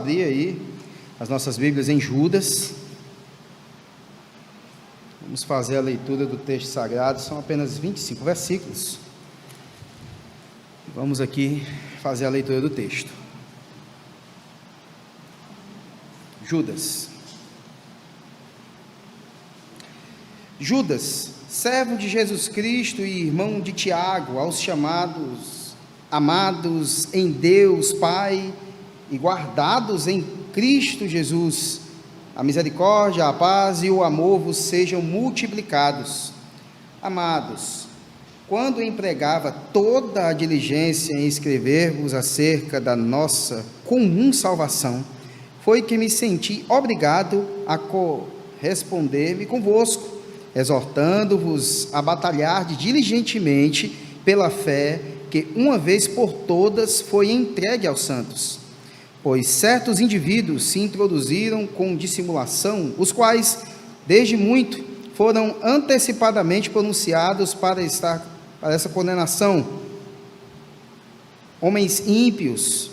abrir aí as nossas Bíblias em Judas. Vamos fazer a leitura do texto sagrado, são apenas 25 versículos. Vamos aqui fazer a leitura do texto. Judas. Judas, servo de Jesus Cristo e irmão de Tiago, aos chamados, amados em Deus Pai e guardados em Cristo Jesus, a misericórdia, a paz e o amor vos sejam multiplicados. Amados, quando empregava toda a diligência em escrever-vos acerca da nossa comum salvação, foi que me senti obrigado a corresponder-me convosco, exortando-vos a batalhar diligentemente pela fé que uma vez por todas foi entregue aos santos. Pois certos indivíduos se introduziram com dissimulação, os quais, desde muito, foram antecipadamente pronunciados para essa condenação. Homens ímpios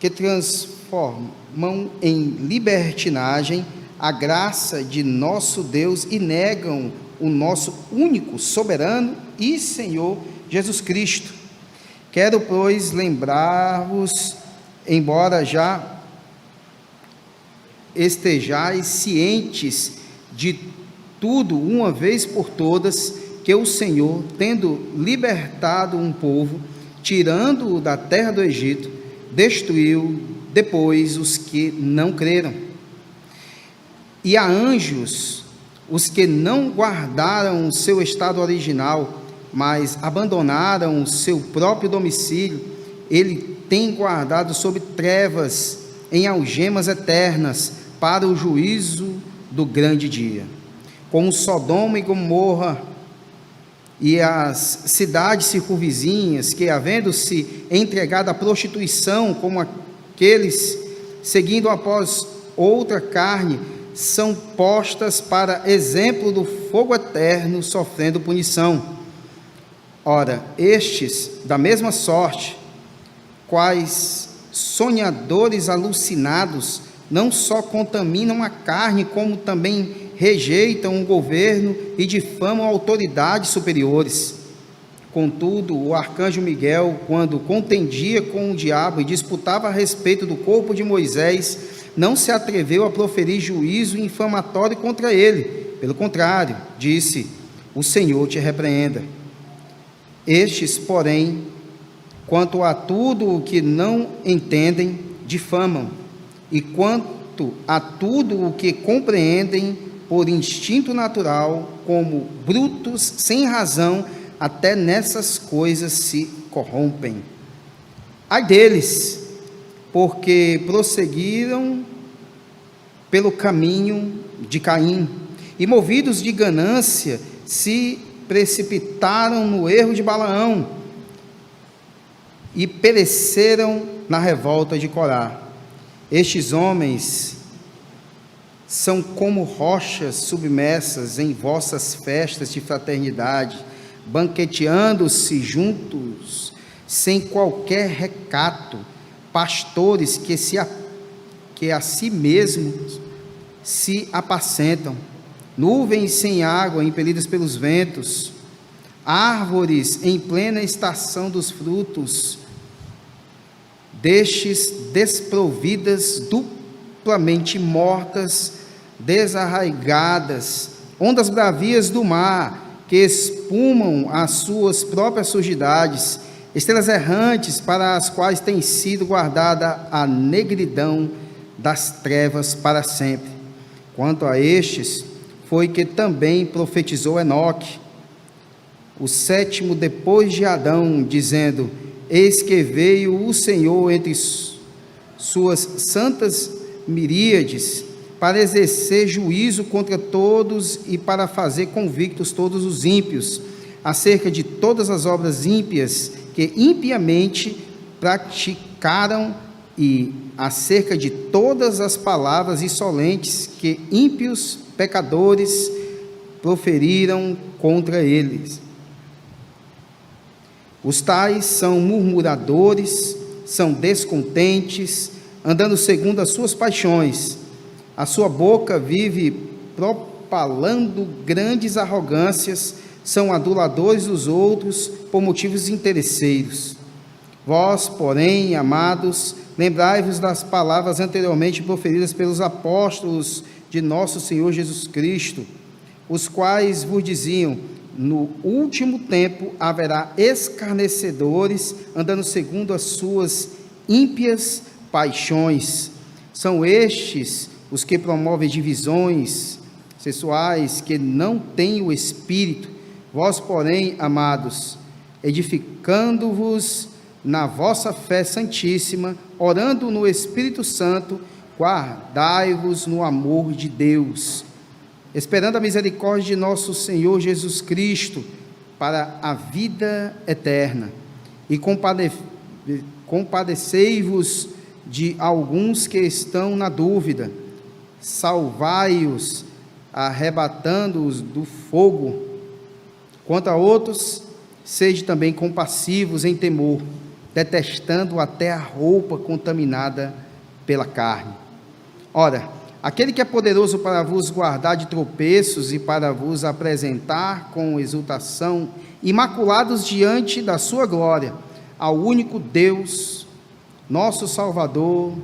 que transformam em libertinagem a graça de nosso Deus e negam o nosso único, soberano e Senhor Jesus Cristo. Quero, pois, lembrar-vos, embora já estejais cientes de tudo uma vez por todas, que o Senhor, tendo libertado um povo, tirando-o da terra do Egito, destruiu depois os que não creram. E a anjos, os que não guardaram o seu estado original, mas abandonaram o seu próprio domicílio, ele tem guardado sob trevas, em algemas eternas, para o juízo do grande dia. Como Sodoma e Gomorra e as cidades circunvizinhas, que, havendo-se entregado à prostituição, como aqueles seguindo após outra carne, são postas para exemplo do fogo eterno, sofrendo punição. Ora, estes, da mesma sorte, quais sonhadores alucinados, não só contaminam a carne, como também rejeitam o governo e difamam autoridades superiores. Contudo, o arcanjo Miguel, quando contendia com o diabo e disputava a respeito do corpo de Moisés, não se atreveu a proferir juízo infamatório contra ele. Pelo contrário, disse: o Senhor te repreenda. Estes, porém, quanto a tudo o que não entendem, difamam, e quanto a tudo o que compreendem por instinto natural, como brutos sem razão, até nessas coisas se corrompem. Ai deles, porque prosseguiram pelo caminho de Caim, e movidos de ganância, se precipitaram no erro de Balaão, e pereceram na revolta de Corá. Estes homens são como rochas submersas em vossas festas de fraternidade, banqueteando-se juntos, sem qualquer recato, pastores que a si mesmos se apacentam, nuvens sem água impelidas pelos ventos, árvores em plena estação dos frutos, destes desprovidas, duplamente mortas, desarraigadas, ondas bravias do mar, que espumam as suas próprias sujidades, estrelas errantes para as quais tem sido guardada a negridão das trevas para sempre. Quanto a estes, foi que também profetizou Enoque, o sétimo depois de Adão, dizendo: eis que veio o Senhor entre suas santas miríades, para exercer juízo contra todos e para fazer convictos todos os ímpios, acerca de todas as obras ímpias que impiamente praticaram, e acerca de todas as palavras insolentes que ímpios pecadores proferiram contra eles. Os tais são murmuradores, são descontentes, andando segundo as suas paixões. A sua boca vive propalando grandes arrogâncias, são aduladores dos outros por motivos interesseiros. Vós, porém, amados, lembrai-vos das palavras anteriormente proferidas pelos apóstolos de nosso Senhor Jesus Cristo, os quais vos diziam: no último tempo haverá escarnecedores, andando segundo as suas ímpias paixões. São estes os que promovem divisões sexuais, que não têm o Espírito. Vós, porém, amados, edificando-vos na vossa fé santíssima, orando no Espírito Santo, guardai-vos no amor de Deus, esperando a misericórdia de nosso Senhor Jesus Cristo para a vida eterna. E compadecei-vos de alguns que estão na dúvida, salvai-os, arrebatando-os do fogo. Quanto a outros, sede também compassivos em temor, detestando até a roupa contaminada pela carne. Ora, aquele que é poderoso para vos guardar de tropeços e para vos apresentar com exultação, imaculados diante da sua glória, ao único Deus, nosso Salvador,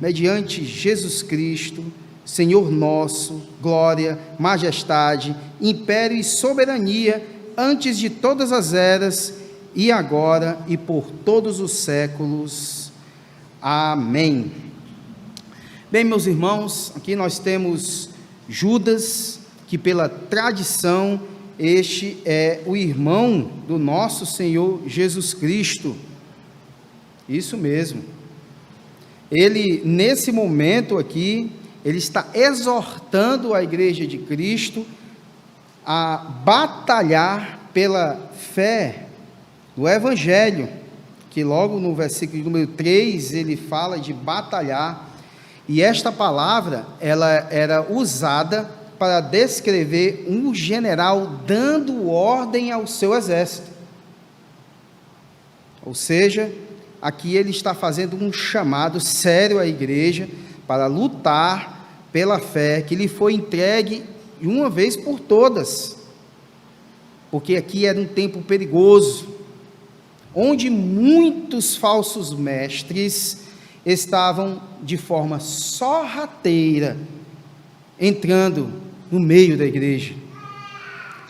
mediante Jesus Cristo, Senhor nosso, glória, majestade, império e soberania, antes de todas as eras, e agora e por todos os séculos. Amém. Bem, meus irmãos, aqui nós temos Judas, que pela tradição, este é o irmão do nosso Senhor Jesus Cristo. Isso mesmo. Ele, nesse momento aqui, ele está exortando a igreja de Cristo a batalhar pela fé do Evangelho, que logo no versículo número 3, ele fala de batalhar, e esta palavra, ela era usada para descrever um general dando ordem ao seu exército. Ou seja, aqui ele está fazendo um chamado sério à igreja para lutar pela fé que lhe foi entregue de uma vez por todas, porque aqui era um tempo perigoso, onde muitos falsos mestres estavam de forma sorrateira entrando no meio da igreja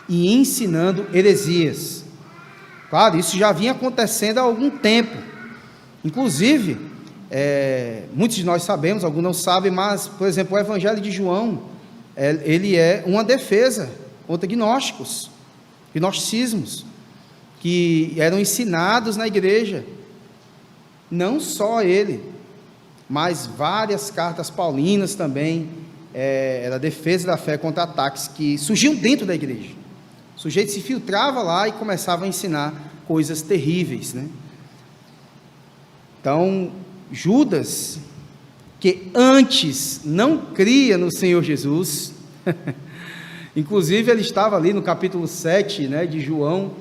e ensinando heresias. Claro, isso já vinha acontecendo há algum tempo. Inclusive, muitos de nós sabemos, alguns não sabem, mas, por exemplo, o Evangelho de João, ele é uma defesa contra gnosticismos, que eram ensinados na igreja. Não só ele, mas várias cartas paulinas também, era a defesa da fé contra ataques que surgiam dentro da igreja. O sujeito se filtrava lá e começava a ensinar coisas terríveis, né? Então, Judas, que antes não cria no Senhor Jesus, inclusive ele estava ali no capítulo 7, né, de João,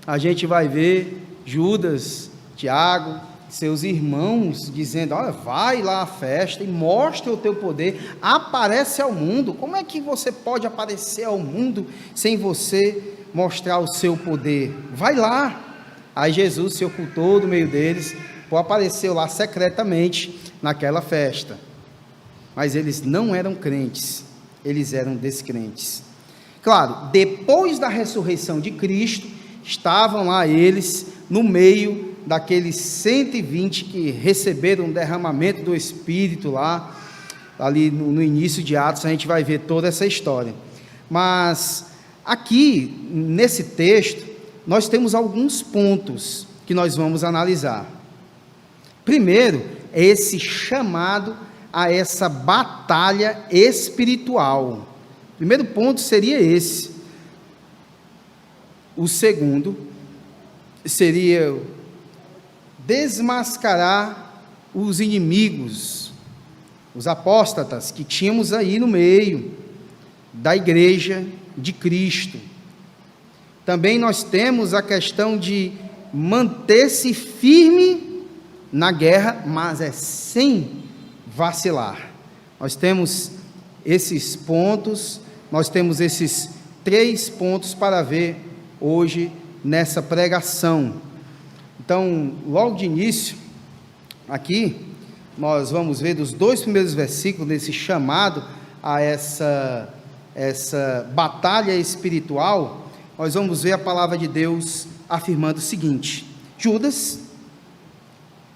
a gente vai ver Judas, Tiago, seus irmãos dizendo: olha, vai lá à festa e mostra o teu poder, aparece ao mundo. Como é que você pode aparecer ao mundo sem você mostrar o seu poder? Vai lá. Aí Jesus se ocultou do meio deles, apareceu lá secretamente naquela festa, mas eles não eram crentes, eles eram descrentes. Claro, depois da ressurreição de Cristo, estavam lá eles no meio daqueles 120 que receberam o derramamento do Espírito lá, ali no início de Atos, a gente vai ver toda essa história. Mas aqui, nesse texto, nós temos alguns pontos que nós vamos analisar. Primeiro, é esse chamado a essa batalha espiritual. O primeiro ponto seria esse. O segundo seria desmascarar os inimigos, os apóstatas que tínhamos aí no meio da igreja de Cristo. Também nós temos a questão de manter-se firme na guerra, mas sem vacilar. Nós temos esses pontos, nós temos esses 3 pontos para ver hoje nessa pregação. Então, logo de início, aqui, nós vamos ver dos 2 primeiros versículos desse chamado a essa batalha espiritual. Nós vamos ver a palavra de Deus afirmando o seguinte: Judas,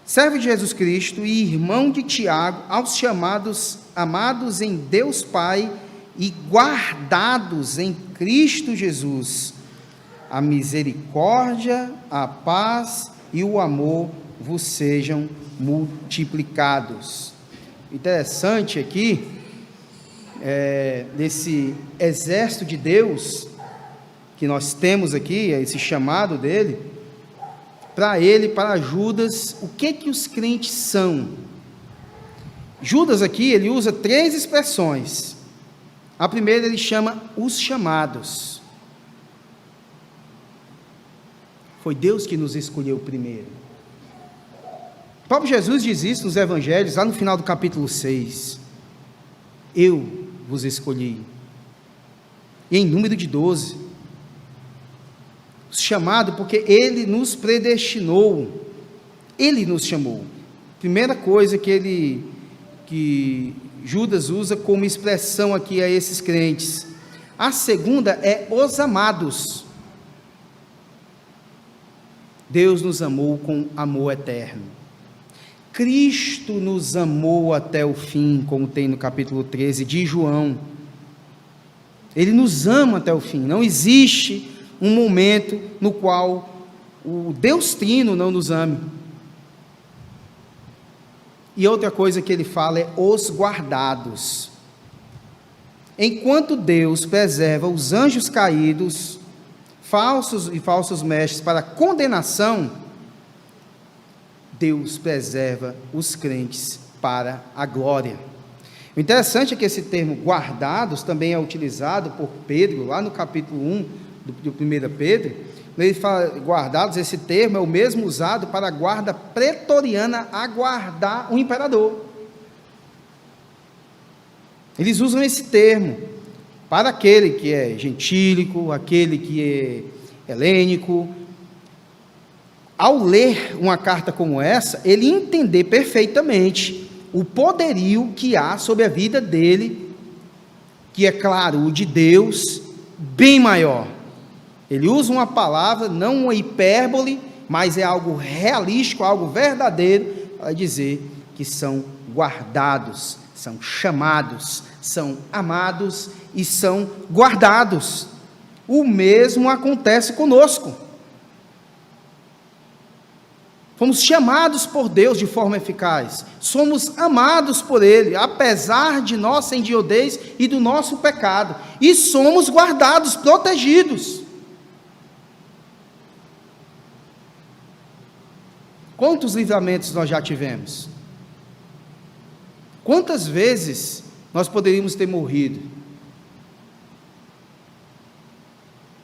servo de Jesus Cristo e irmão de Tiago, aos chamados, amados em Deus Pai e guardados em Cristo Jesus, a misericórdia, a paz e o amor vos sejam multiplicados. Interessante aqui, desse exército de Deus que nós temos aqui, esse chamado dele, para Judas, o que os crentes são? Judas aqui, ele usa 3 expressões. A primeira ele chama os chamados. Foi Deus que nos escolheu primeiro. O próprio Jesus diz isso nos evangelhos, lá no final do capítulo 6. Eu vos escolhi. E em número de 12. Chamado porque Ele nos predestinou. Ele nos chamou. Primeira coisa que Judas usa como expressão aqui a esses crentes. A segunda é os amados. Deus nos amou com amor eterno. Cristo nos amou até o fim, como tem no capítulo 13 de João. Ele nos ama até o fim. Não existe um momento no qual o Deus Trino não nos ame. E outra coisa que ele fala é os guardados. Enquanto Deus preserva os anjos caídos, falsos mestres para condenação, Deus preserva os crentes para a glória. O interessante é que esse termo guardados também é utilizado por Pedro, lá no capítulo 1 do 1 Pedro. Ele fala guardados, esse termo é o mesmo usado para a guarda pretoriana, aguardar o imperador. Eles usam esse termo para aquele que é gentílico, aquele que é helênico. Ao ler uma carta como essa, ele entender perfeitamente o poderio que há sobre a vida dele, que é claro, o de Deus, bem maior. Ele usa uma palavra, não uma hipérbole, mas é algo realístico, algo verdadeiro, para dizer que são guardados, são chamados, são amados e são guardados. O mesmo acontece conosco. Fomos chamados por Deus de forma eficaz, somos amados por Ele, apesar de nossa indiodez e do nosso pecado, e somos guardados, protegidos. Quantos livramentos nós já tivemos? Quantas vezes nós poderíamos ter morrido?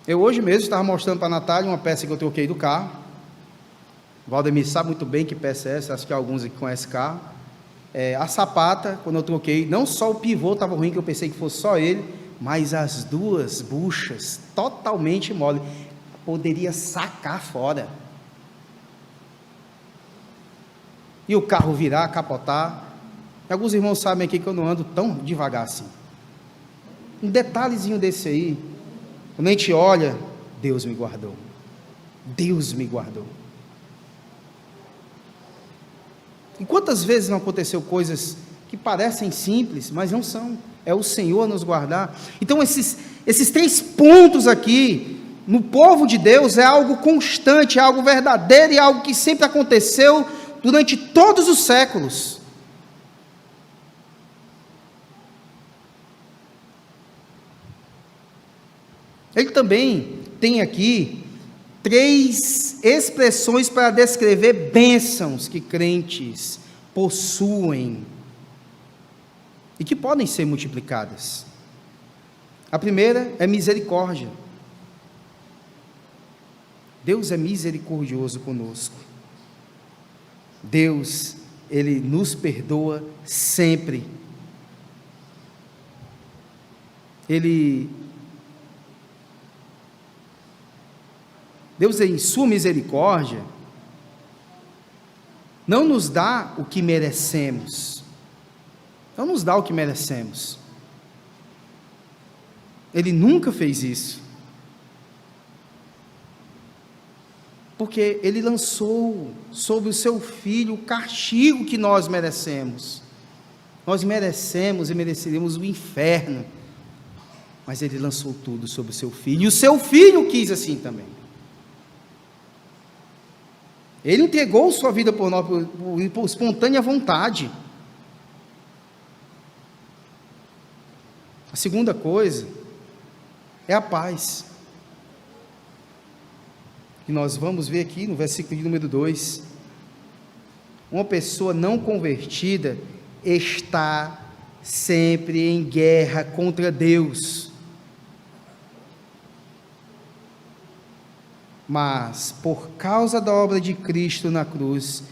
Eu hoje mesmo estava mostrando para a Natália uma peça que eu troquei do carro. Valdemir sabe muito bem que peça é essa, acho que alguns aqui conhecem carro. A sapata, quando eu troquei, não só o pivô estava ruim, que eu pensei que fosse só ele, mas as 2 buchas totalmente mole, poderia sacar fora. E o carro virar, capotar. E alguns irmãos sabem aqui que eu não ando tão devagar assim. Um detalhezinho desse aí, quando a gente olha, Deus me guardou. Deus me guardou. E quantas vezes não aconteceu coisas que parecem simples, mas não são. É o Senhor nos guardar. Então esses 3 pontos aqui, no povo de Deus, é algo constante, é algo verdadeiro e é algo que sempre aconteceu durante todos os séculos. Ele também tem aqui 3 expressões para descrever bênçãos que crentes possuem e que podem ser multiplicadas. A primeira é misericórdia. Deus é misericordioso conosco. Deus, Ele nos perdoa sempre. Deus, em sua misericórdia, não nos dá o que merecemos. Não nos dá o que merecemos. Ele nunca fez isso. Porque Ele lançou sobre o seu Filho o castigo que nós merecemos. Nós merecemos e mereceríamos o inferno. Mas Ele lançou tudo sobre o seu Filho. E o seu Filho quis assim também. Ele entregou sua vida por nós, por espontânea vontade. A segunda coisa é a paz. E nós vamos ver aqui no versículo de número 2. Uma pessoa não convertida está sempre em guerra contra Deus. Mas, por causa da obra de Cristo na cruz,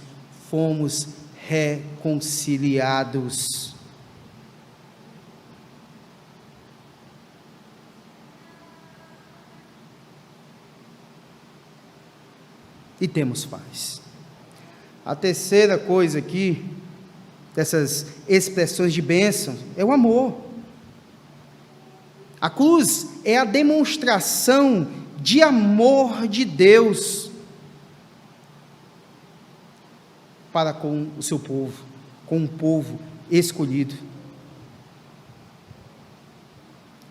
fomos reconciliados. E temos paz. A terceira coisa aqui, dessas expressões de bênção, é o amor. A cruz é a demonstração de amor de Deus para com o seu povo, com um povo escolhido.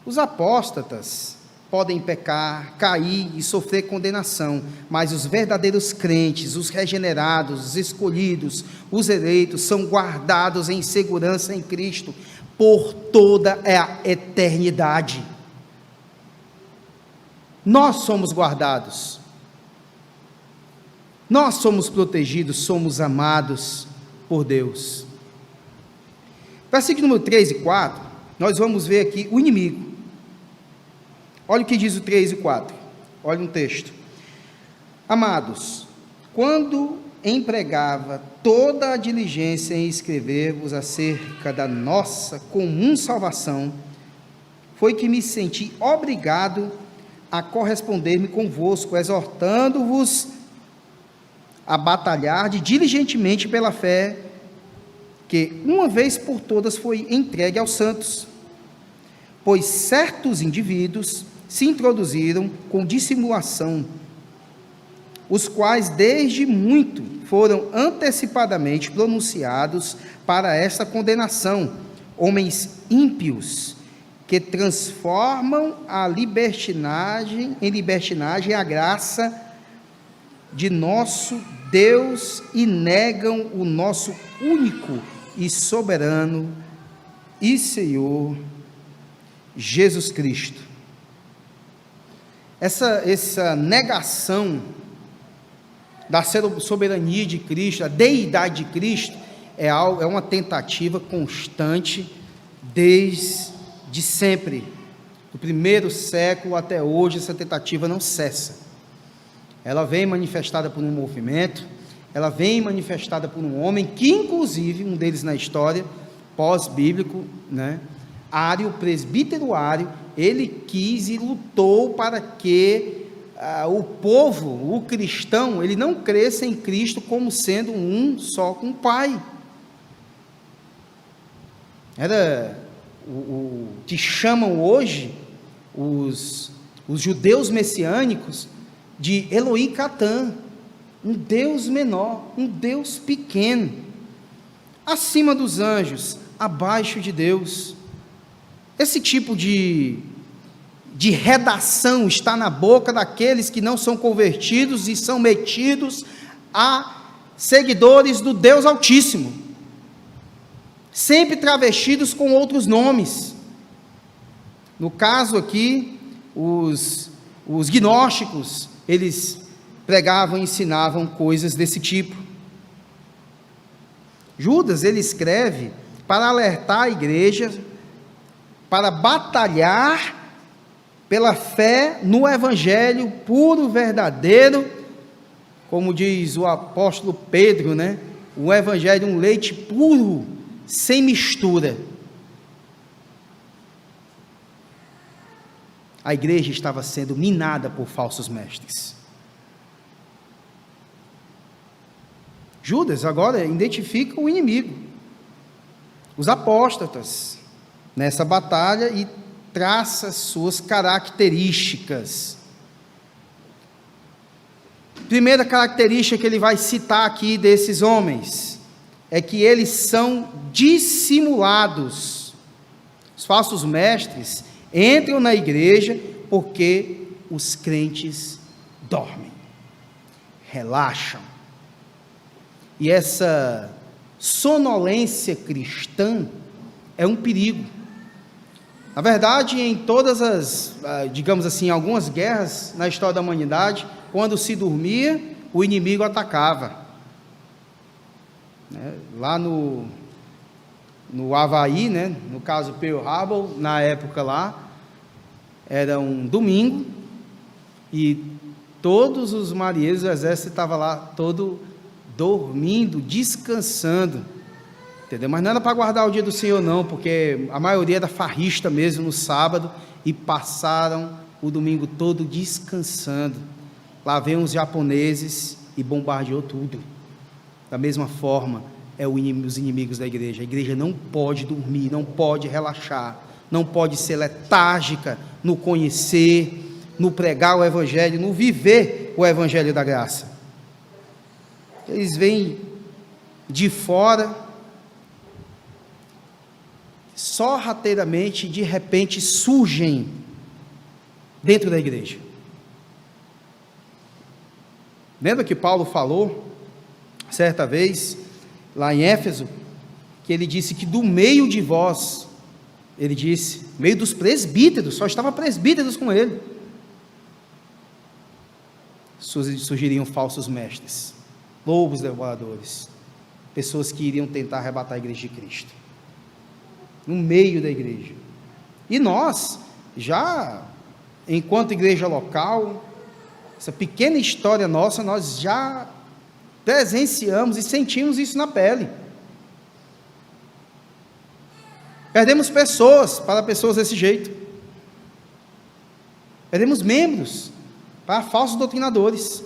Os apóstatas podem pecar, cair e sofrer condenação, mas os verdadeiros crentes, os regenerados, os escolhidos, os eleitos, são guardados em segurança em Cristo por toda a eternidade. Nós somos guardados, nós somos protegidos, somos amados por Deus. Versículo número 3 e 4, nós vamos ver aqui o inimigo. Olha o que diz o 3 e 4, olha um texto. Amados, quando empregava toda a diligência em escrever-vos acerca da nossa comum salvação, foi que me senti obrigado a corresponder-me convosco, exortando-vos a batalhar diligentemente pela fé, que uma vez por todas foi entregue aos santos. Pois certos indivíduos se introduziram com dissimulação, os quais desde muito foram antecipadamente pronunciados para esta condenação, homens ímpios, que transformam a libertinagem em libertinagem a graça de nosso Deus e negam o nosso único e soberano e Senhor Jesus Cristo. Essa negação da soberania de Cristo, a deidade de Cristo, é uma tentativa constante desde sempre. Do primeiro século até hoje, essa tentativa não cessa. Ela vem manifestada por um movimento, ela vem manifestada por um homem que, inclusive, um deles na história, pós-bíblico, Ário, presbítero Ário, ele quis e lutou para que o povo, o cristão, ele não cresça em Cristo como sendo um só com o Pai. Era o que chamam hoje os judeus messiânicos de Elohim Catã, um Deus menor, um Deus pequeno, acima dos anjos, abaixo de Deus. Esse tipo de redação está na boca daqueles que não são convertidos e são metidos a seguidores do Deus Altíssimo, sempre travestidos com outros nomes. No caso aqui, os gnósticos, eles pregavam e ensinavam coisas desse tipo. Judas, ele escreve para alertar a igreja, para batalhar pela fé no evangelho puro, verdadeiro, como diz o apóstolo Pedro, o evangelho um leite puro, sem mistura. A igreja estava sendo minada por falsos mestres. Judas agora identifica o inimigo, os apóstatas, nessa batalha, e traça suas características. Primeira característica que ele vai citar aqui desses homens é que eles são dissimulados. Os falsos mestres entram na igreja porque os crentes dormem, relaxam. E essa sonolência cristã é um perigo. Na verdade, em todas as, digamos assim, algumas guerras na história da humanidade, quando se dormia, o inimigo atacava. Lá no Havaí, no caso Pearl Harbor, na época lá, era um domingo, e todos os marinheiros do exército estavam lá, todo dormindo, descansando, entendeu? Mas não era para guardar o dia do Senhor não, porque a maioria era farrista mesmo no sábado, e passaram o domingo todo descansando. Lá vem os japoneses e bombardeou tudo. Da mesma forma, os inimigos da igreja. A igreja não pode dormir, não pode relaxar, não pode ser letárgica no conhecer, no pregar o evangelho, no viver o evangelho da graça. Eles vêm de fora, sorrateiramente, de repente surgem dentro da igreja. Lembra que Paulo falou, certa vez, lá em Éfeso, que ele disse que do meio de vós, ele disse, meio dos presbíteros, só estava presbíteros com ele, surgiriam falsos mestres, lobos devoradores, pessoas que iriam tentar arrebatar a igreja de Cristo, no meio da igreja. E nós, já, enquanto igreja local, essa pequena história nossa, nós já presenciamos e sentimos isso na pele. Perdemos pessoas para pessoas desse jeito. Perdemos membros para falsos doutrinadores,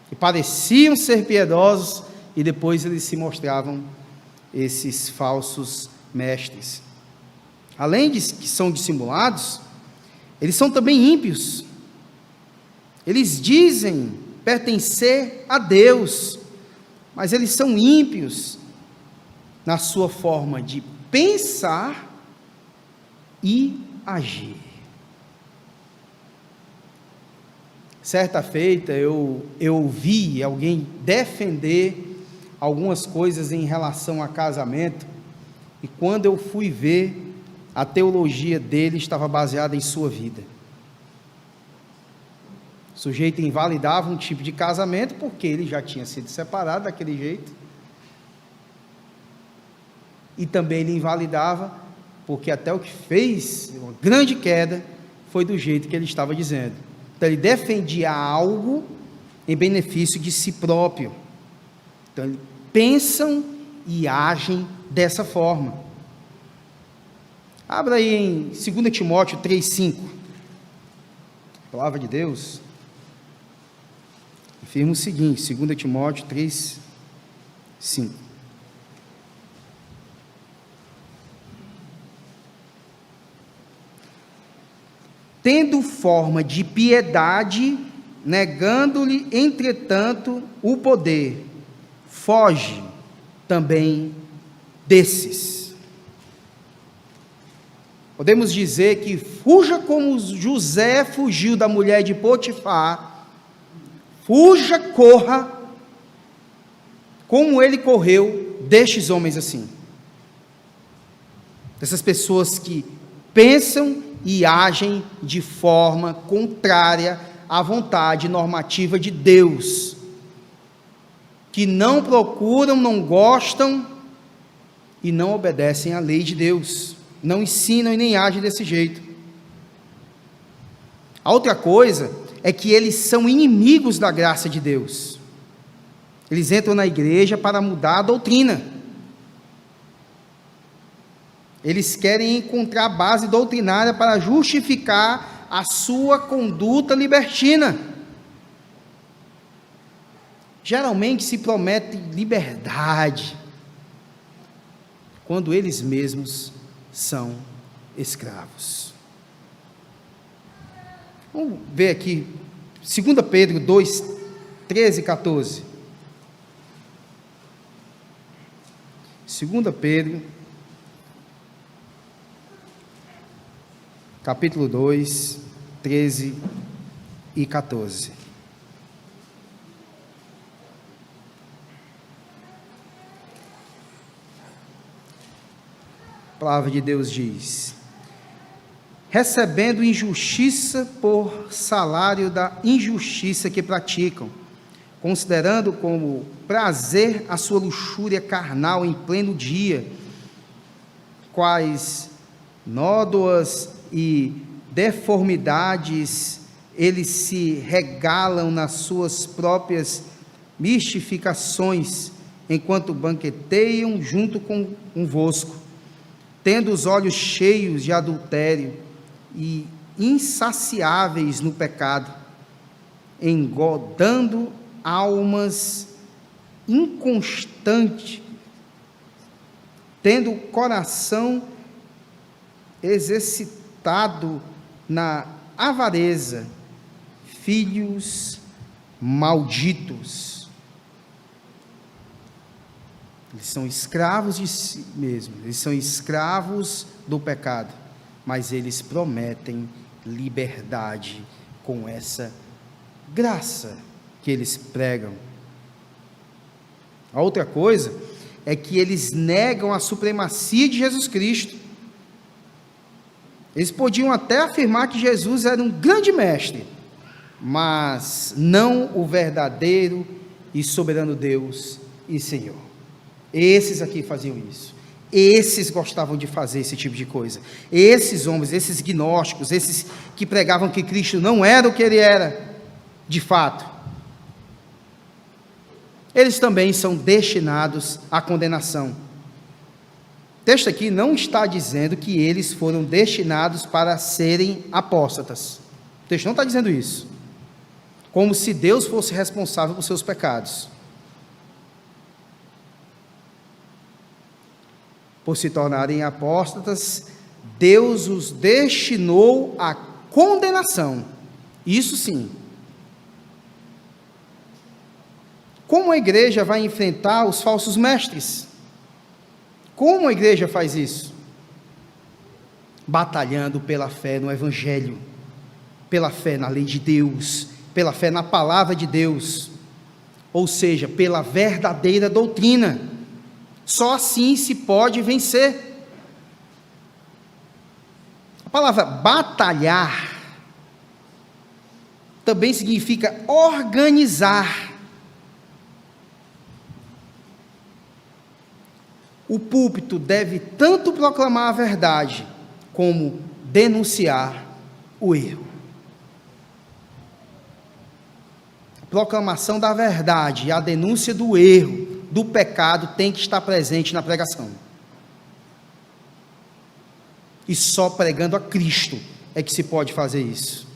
que pareciam ser piedosos e depois eles se mostravam esses falsos mestres. Além de que são dissimulados, eles são também ímpios. Eles dizem pertencer a Deus, mas eles são ímpios na sua forma de pensar e agir. Certa feita eu ouvi alguém defender algumas coisas em relação a casamento, e quando eu fui ver, a teologia dele estava baseada em sua vida. O sujeito invalidava um tipo de casamento porque ele já tinha sido separado daquele jeito, e também ele invalidava porque até o que fez uma grande queda foi do jeito que ele estava dizendo. Então ele defendia algo em benefício de si próprio. Então eles pensam e agem dessa forma. Abra aí em 2 Timóteo 3,5, palavra de Deus, afirma o seguinte, 2 Timóteo 3,5. Tendo forma de piedade, negando-lhe, entretanto, o poder, foge também desses. Podemos dizer que fuja como José fugiu da mulher de Potifar, fuja, corra, como ele correu destes homens assim, dessas pessoas que pensam e agem de forma contrária à vontade normativa de Deus, que não procuram, não gostam e não obedecem à lei de Deus, não ensinam e nem agem desse jeito. A outra coisa é que eles são inimigos da graça de Deus. Eles entram na igreja para mudar a doutrina. Eles querem encontrar base doutrinária para justificar a sua conduta libertina. Geralmente se promete liberdade, quando eles mesmos são escravos. Vamos ver aqui, 2 Pedro 2, 13 e 14. 2 Pedro, capítulo 2, 13 e 14. A palavra de Deus diz: recebendo injustiça por salário da injustiça que praticam, considerando como prazer a sua luxúria carnal em pleno dia, quais nódoas e deformidades eles se regalam nas suas próprias mistificações, enquanto banqueteiam junto convosco, tendo os olhos cheios de adultério e insaciáveis no pecado, engodando almas inconstantes, tendo o coração exercitado na avareza, filhos malditos. Eles são escravos de si mesmos, eles são escravos do pecado, mas eles prometem liberdade com essa graça que eles pregam. A outra coisa é que eles negam a supremacia de Jesus Cristo. Eles podiam até afirmar que Jesus era um grande mestre, mas não o verdadeiro e soberano Deus e Senhor. Esses aqui faziam isso. Esses gostavam de fazer esse tipo de coisa. Esses homens, esses gnósticos, esses que pregavam que Cristo não era o que ele era, de fato, eles também são destinados à condenação. O texto aqui não está dizendo que eles foram destinados para serem apóstatas. O texto não está dizendo isso, como se Deus fosse responsável por seus pecados. Por se tornarem apóstatas, Deus os destinou à condenação. Isso sim. Como a igreja vai enfrentar os falsos mestres? Como a igreja faz isso? Batalhando pela fé no Evangelho, pela fé na lei de Deus, pela fé na palavra de Deus, ou seja, pela verdadeira doutrina. Só assim se pode vencer. A palavra batalhar também significa organizar. O púlpito deve tanto proclamar a verdade, como denunciar o erro. A proclamação da verdade e a denúncia do erro, do pecado, tem que estar presente na pregação. E só pregando a Cristo é que se pode fazer isso.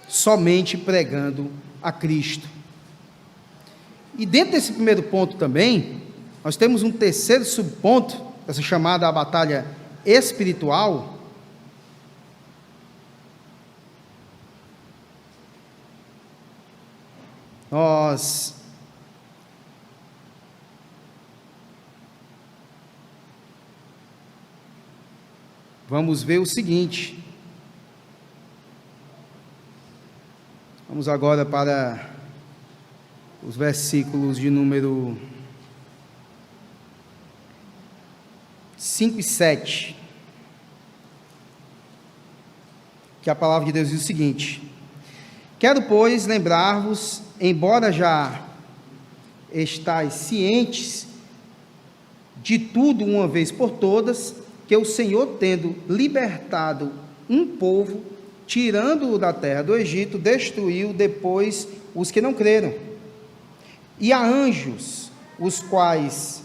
Somente pregando a Cristo. E dentro desse primeiro ponto também, nós temos um terceiro subponto, essa chamada a batalha espiritual. Nós vamos ver o seguinte. Vamos agora para os versículos de número 5 e 7, que a palavra de Deus diz o seguinte: quero, pois, lembrar-vos, embora já estáis cientes de tudo uma vez por todas, que o Senhor, tendo libertado um povo, tirando-o da terra do Egito, destruiu depois os que não creram. E a anjos, os quais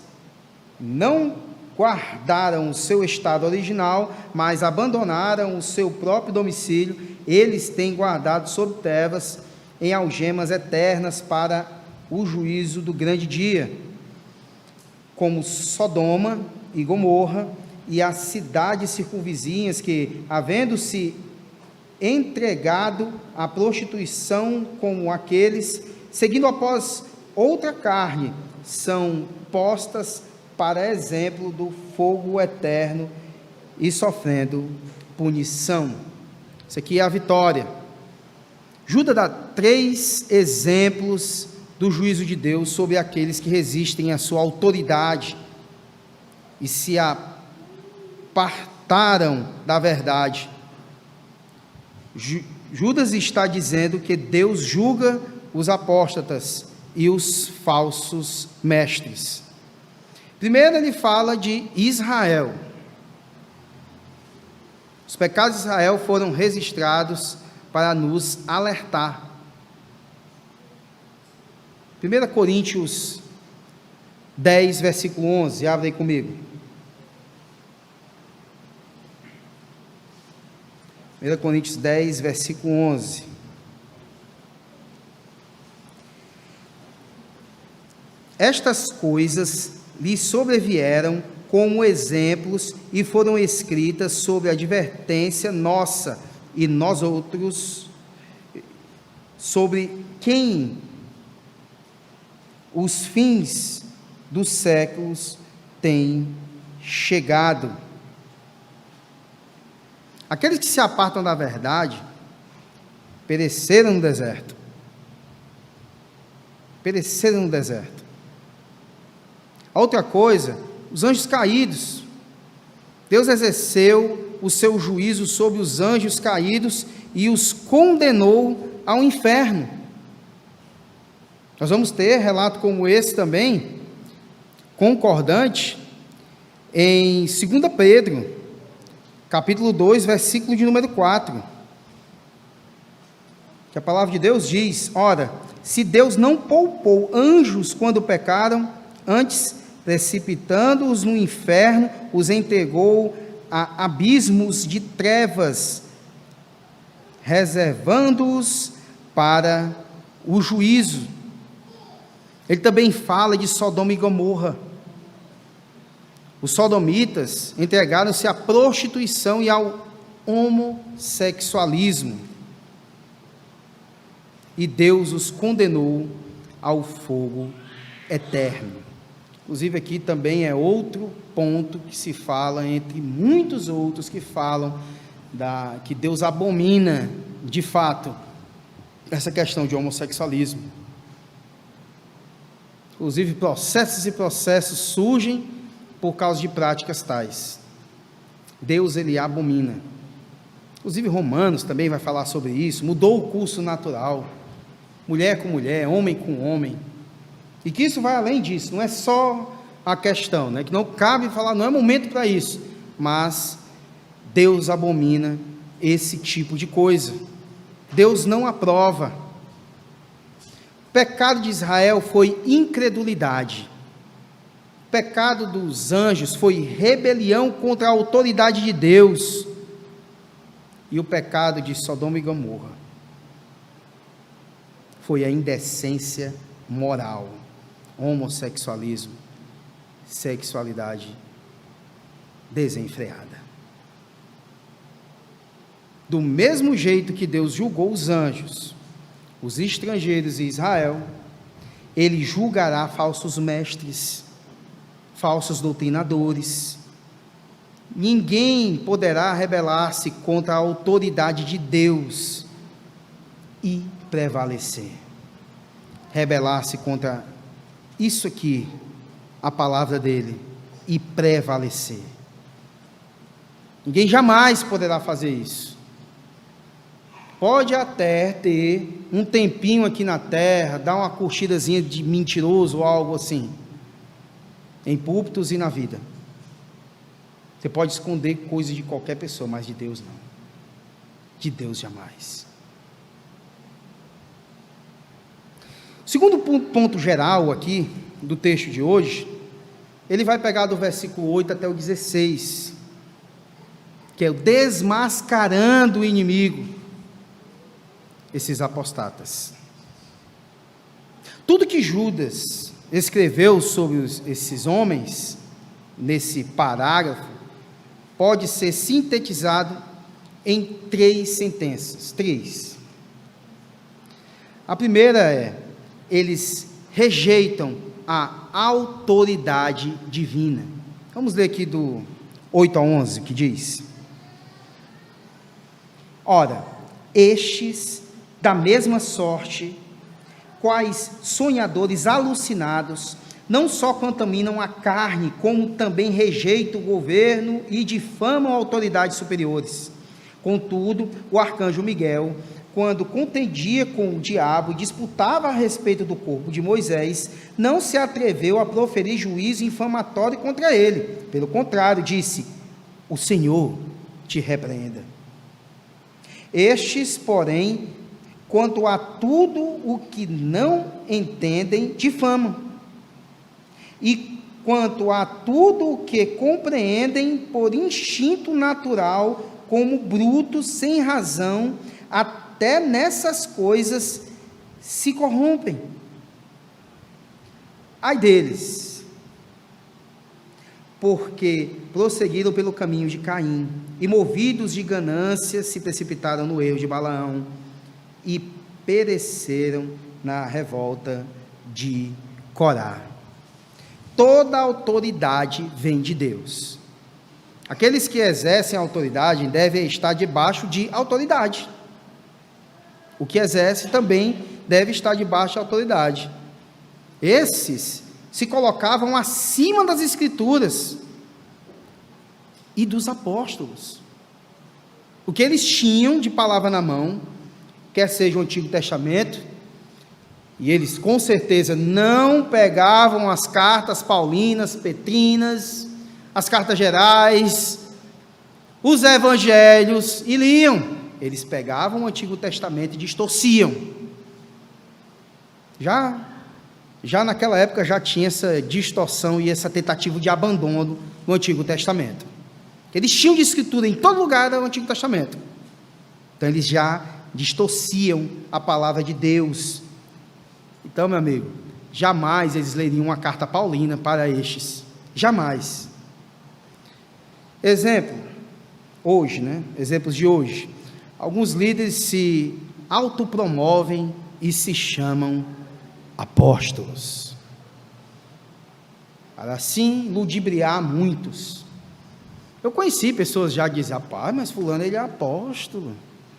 não guardaram o seu estado original, mas abandonaram o seu próprio domicílio, eles têm guardado sob trevas, em algemas eternas para o juízo do grande dia, como Sodoma e Gomorra, e as cidades circunvizinhas que, havendo-se entregado à prostituição como aqueles, seguindo após outra carne, são postas para exemplo do fogo eterno e sofrendo punição. Isso aqui é a vitória. Judas dá 3 exemplos do juízo de Deus sobre aqueles que resistem à sua autoridade e se apartaram da verdade. Judas está dizendo que Deus julga os apóstatas e os falsos mestres. Primeiro ele fala de Israel. Os pecados de Israel foram registrados para nos alertar. 1 Coríntios 10, versículo 11, abre aí comigo. 1 Coríntios 10, versículo 11. Estas coisas lhe sobrevieram como exemplos e foram escritas sobre advertência nossa e nós outros, sobre quem os fins dos séculos têm chegado. Aqueles que se apartam da verdade pereceram no deserto. Pereceram no deserto. A outra coisa, os anjos caídos. Deus exerceu o seu juízo sobre os anjos caídos e os condenou ao inferno. Nós vamos ter relato como esse também, concordante, em 2 Pedro, capítulo 2, versículo de número 4, que a palavra de Deus diz: ora, se Deus não poupou anjos quando pecaram, antes, precipitando-os no inferno, os entregou a abismos de trevas, reservando-os para o juízo. Ele também fala de Sodoma e Gomorra. Os sodomitas entregaram-se à prostituição e ao homossexualismo, e Deus os condenou ao fogo eterno. Inclusive aqui também é outro ponto que se fala, entre muitos outros que falam que Deus abomina, de fato, essa questão de homossexualismo. Inclusive processos e processos surgem por causa de práticas tais. Deus, ele abomina. Inclusive Romanos também vai falar sobre isso. Mudou o curso natural, mulher com mulher, homem com homem, e que isso vai além disso. Não é só a questão, que não cabe falar, não é momento para isso, mas Deus abomina esse tipo de coisa. Deus não aprova. O pecado de Israel foi incredulidade. O pecado dos anjos foi rebelião contra a autoridade de Deus. E o pecado de Sodoma e Gomorra foi a indecência moral, homossexualismo, sexualidade desenfreada. Do mesmo jeito que Deus julgou os anjos, os estrangeiros e Israel, ele julgará falsos mestres, falsos doutrinadores. Ninguém poderá rebelar-se contra a autoridade de Deus e prevalecer. Rebelar-se contra isso aqui, a palavra dele, e prevalecer. Ninguém jamais poderá fazer isso. Pode até ter um tempinho aqui na terra, dar uma curtidazinha de mentiroso ou algo assim, em púlpitos e na vida. Você pode esconder coisas de qualquer pessoa, mas de Deus não. de Deus jamais. O segundo ponto geral aqui do texto de hoje, ele vai pegar do versículo 8 até o 16, que é o desmascarando o inimigo, esses apostatas. Tudo que Judas escreveu sobre esses homens, nesse parágrafo, pode ser sintetizado em 3 sentenças. 3. A primeira é: eles rejeitam a autoridade divina. Vamos ler aqui do 8 a 11, que diz: ora, estes, da mesma sorte, quais sonhadores alucinados, não só contaminam a carne, como também rejeitam o governo e difamam autoridades superiores. Contudo, o arcanjo Miguel, quando contendia com o diabo e disputava a respeito do corpo de Moisés, não se atreveu a proferir juízo infamatório contra ele. Pelo contrário, disse: o Senhor te repreenda. Estes, porém, quanto a tudo o que não entendem, difamam. E quanto a tudo o que compreendem por instinto natural, como brutos, sem razão, até nessas coisas se corrompem. Ai deles, porque prosseguiram pelo caminho de Caim, e movidos de ganância se precipitaram no erro de Balaão, e pereceram na revolta de Corá. Toda autoridade vem de Deus. Aqueles que exercem a autoridade devem estar debaixo de autoridade. O que exerce também deve estar debaixo de autoridade. Esses se colocavam acima das Escrituras e dos apóstolos. O que eles tinham de palavra na mão, quer seja o Antigo Testamento, e eles com certeza não pegavam as cartas paulinas, petrinas, as cartas gerais, os evangelhos e liam. Eles pegavam o Antigo Testamento e distorciam. Já naquela época já tinha essa distorção e essa tentativa de abandono no Antigo Testamento. Eles tinham de escritura em todo lugar do Antigo Testamento. Então eles já distorciam a palavra de Deus. Então, meu amigo, jamais eles leriam uma carta paulina para estes. Jamais. Exemplo, hoje, exemplos de hoje. Alguns líderes se autopromovem e se chamam apóstolos, para assim ludibriar muitos. Eu conheci pessoas já que dizem: rapaz, mas fulano ele é apóstolo.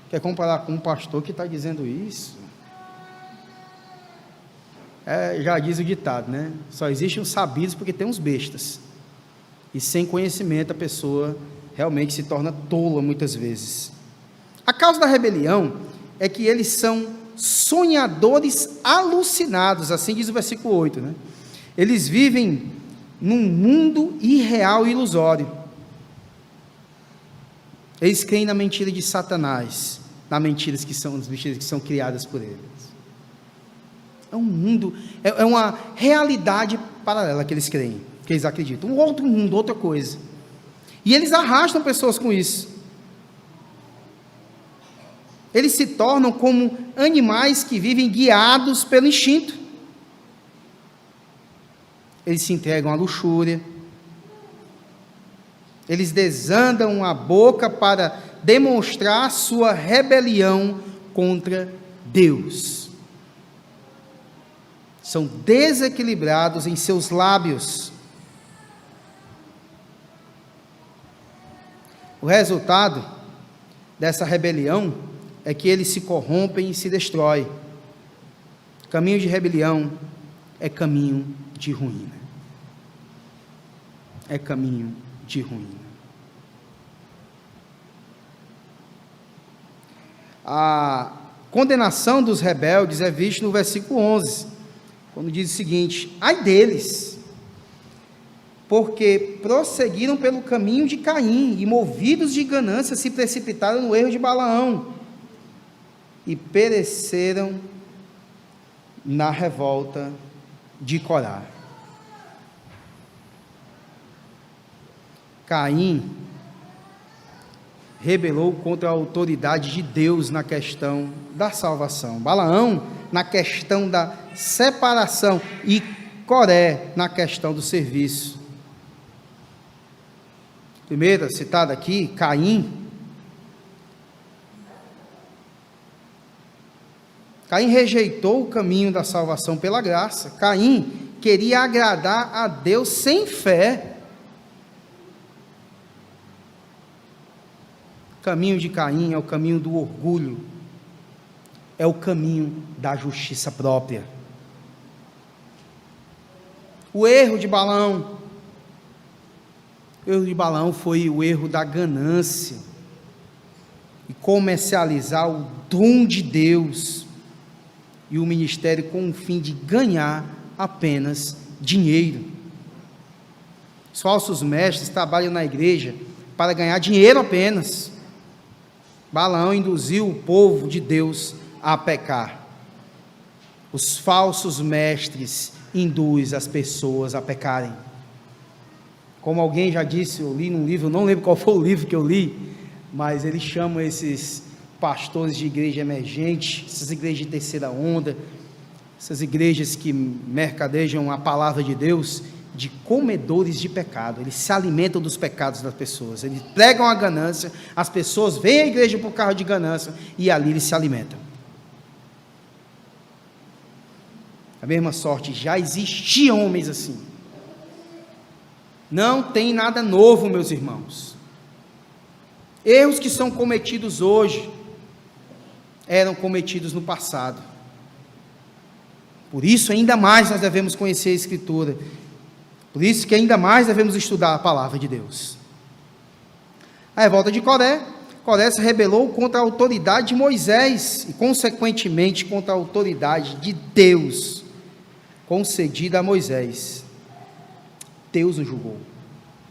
Quer comparar com um pastor que está dizendo isso? Já diz o ditado, só existem os sabidos porque tem uns bestas. E sem conhecimento a pessoa realmente se torna tola muitas vezes. A causa da rebelião é que eles são sonhadores alucinados, assim diz o versículo 8, Eles vivem num mundo irreal e ilusório. Eles creem na mentira de Satanás, nas mentiras que são criadas por eles. É um mundo, é uma realidade paralela que eles creem, que eles acreditam, um outro mundo, outra coisa. E eles arrastam pessoas com isso. Eles se tornam como animais que vivem guiados pelo instinto. Eles se entregam à luxúria. Eles desandam a boca para demonstrar sua rebelião contra Deus. São desequilibrados em seus lábios. O resultado dessa rebelião é que eles se corrompem e se destroem. Caminho de rebelião é caminho de ruína. É caminho de ruína. A condenação dos rebeldes é vista no versículo 11, quando diz o seguinte: ai deles, porque prosseguiram pelo caminho de Caim, e movidos de ganância se precipitaram no erro de Balaão, e pereceram na revolta de Corá. Caim rebelou contra a autoridade de Deus na questão da salvação, Balaão na questão da separação e Coré na questão do serviço. Primeira citada aqui, Caim rejeitou o caminho da salvação pela graça. Caim queria agradar a Deus sem fé. O caminho de Caim é o caminho do orgulho, é o caminho da justiça própria. O erro de Balaão foi o erro da ganância e comercializar o dom de Deus e o ministério com o fim de ganhar apenas dinheiro. Os falsos mestres trabalham na igreja para ganhar dinheiro apenas. Balaão induziu o povo de Deus a pecar. Os falsos mestres induzem as pessoas a pecarem. Como alguém já disse, eu li num livro, não lembro qual foi o livro que eu li, mas eles chamam esses pastores de igreja emergente, essas igrejas de terceira onda, essas igrejas que mercadejam a palavra de Deus, de comedores de pecado. Eles se alimentam dos pecados das pessoas, eles pregam a ganância, as pessoas vêm à igreja por causa de ganância, e ali eles se alimentam. A mesma sorte, já existiam homens assim. Não tem nada novo, meus irmãos. Erros que são cometidos hoje, eram cometidos no passado. Por isso, ainda mais nós devemos conhecer a Escritura. Por isso que ainda mais devemos estudar a palavra de Deus. A revolta de Coré. Coré se rebelou contra a autoridade de Moisés e, consequentemente, contra a autoridade de Deus, concedida a Moisés. Deus o julgou.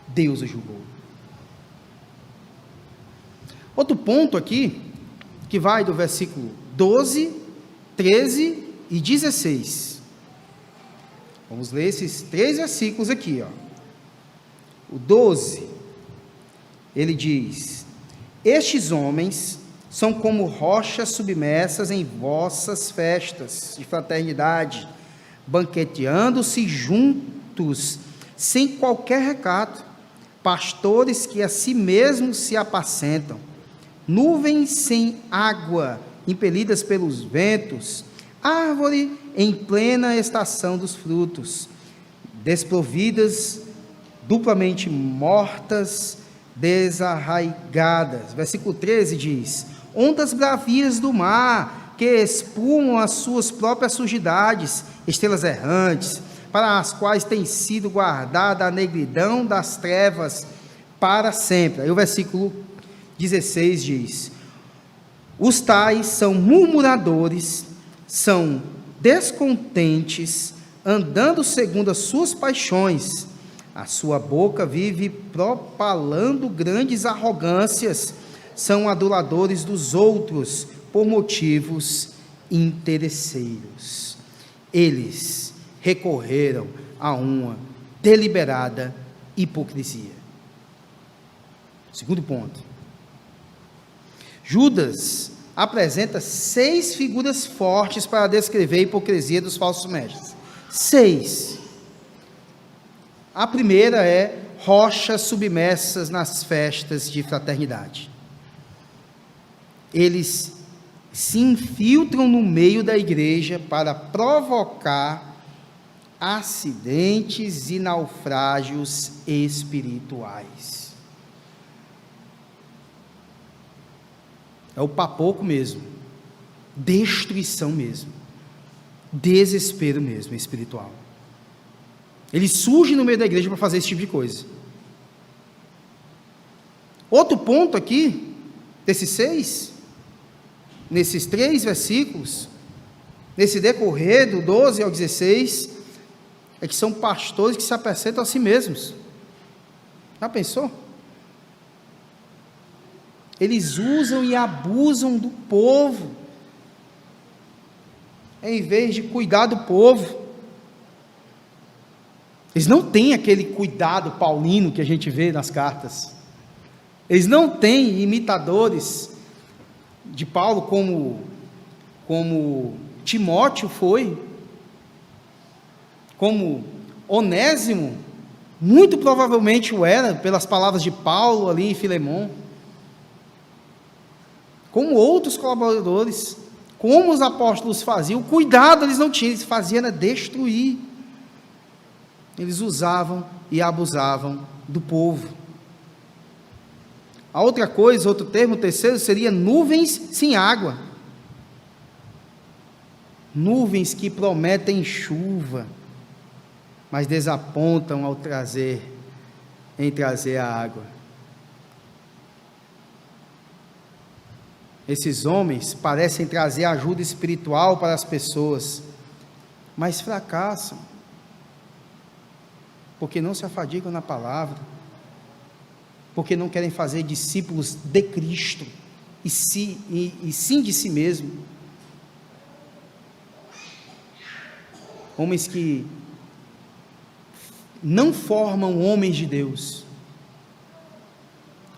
Deus o julgou. Outro ponto aqui, que vai do versículo 12, 13 e 16. Vamos ler esses 3 versículos aqui, ó. O 12, ele diz: estes homens são como rochas submersas em vossas festas de fraternidade, banqueteando-se juntos, sem qualquer recato, pastores que a si mesmos se apacentam, nuvens sem água, impelidas pelos ventos, árvore em plena estação dos frutos, desprovidas, duplamente mortas, desarraigadas. Versículo 13 diz: ondas bravias do mar, que espumam as suas próprias sujidades, estrelas errantes, para as quais tem sido guardada a negridão das trevas para sempre. Aí o versículo 16 diz: os tais são murmuradores, são descontentes, andando segundo as suas paixões, a sua boca vive propalando grandes arrogâncias, são aduladores dos outros por motivos interesseiros. Eles recorreram a uma deliberada hipocrisia. Segundo ponto, Judas apresenta 6 figuras fortes para descrever a hipocrisia dos falsos mestres. 6. A primeira é rochas submersas nas festas de fraternidade. Eles se infiltram no meio da igreja para provocar acidentes e naufrágios espirituais. É o papoco mesmo, destruição mesmo, desespero mesmo espiritual. Ele surge no meio da igreja para fazer esse tipo de coisa. Outro ponto aqui, desses 6, nesses 3 versículos, nesse decorrer do 12 ao 16, é que são pastores que se apresentam a si mesmos. Já pensou? Eles usam e abusam do povo, em vez de cuidar do povo. Eles não têm aquele cuidado paulino que a gente vê nas cartas. Eles não têm imitadores de Paulo como Timóteo foi, como Onésimo, muito provavelmente o era, pelas palavras de Paulo ali em Filemão, como outros colaboradores, como os apóstolos faziam. O cuidado eles não tinham, eles faziam era destruir. Eles usavam e abusavam do povo. A outra coisa, outro termo, o terceiro, seria nuvens sem água. Nuvens que prometem chuva, mas desapontam em trazer a água. Esses homens parecem trazer ajuda espiritual para as pessoas, mas fracassam, porque não se afadigam na palavra, porque não querem fazer discípulos de Cristo, e sim de si mesmo. Homens que não formam homens de Deus,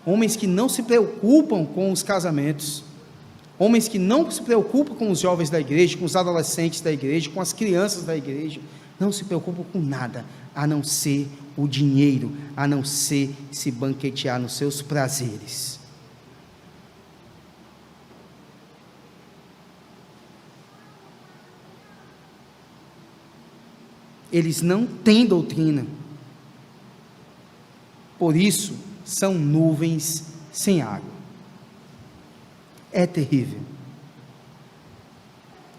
homens que não se preocupam com os casamentos, homens que não se preocupam com os jovens da igreja, com os adolescentes da igreja, com as crianças da igreja, não se preocupam com nada, a não ser o dinheiro, a não ser se banquetear nos seus prazeres. Eles não têm doutrina, por isso são nuvens sem água. É terrível.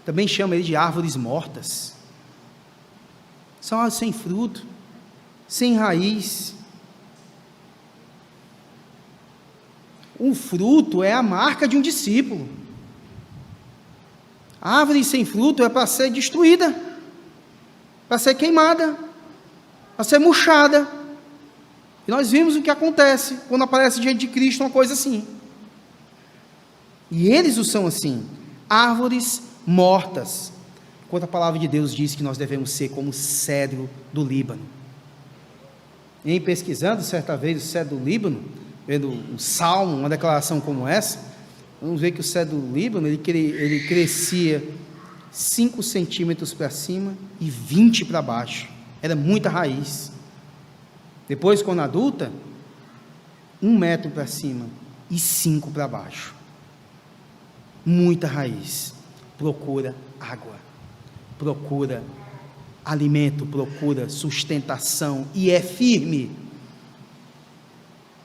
Também chama ele de árvores mortas. São árvores sem fruto, sem raiz. O fruto é a marca de um discípulo. A árvore sem fruto é para ser destruída, para ser queimada, para ser murchada. E nós vimos o que acontece quando aparece diante de Cristo uma coisa assim. E eles o são assim, árvores mortas, enquanto a palavra de Deus diz que nós devemos ser como o cedro do Líbano. Em pesquisando certa vez o cedro do Líbano, vendo um salmo, uma declaração como essa, vamos ver que o cedro do Líbano, ele crescia 5 centímetros para cima e 20 para baixo, era muita raiz. Depois, quando adulta, 1 metro para cima e 5 para baixo, muita raiz. Procura água, procura alimento, procura sustentação, e é firme,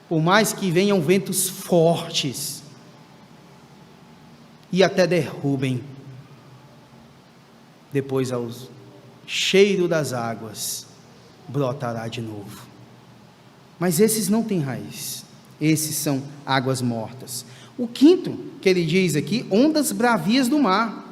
por mais que venham ventos fortes e até derrubem, depois ao cheiro das águas brotará de novo. Mas esses não têm raiz, esses são águas mortas. O quinto que ele diz aqui, ondas bravias do mar.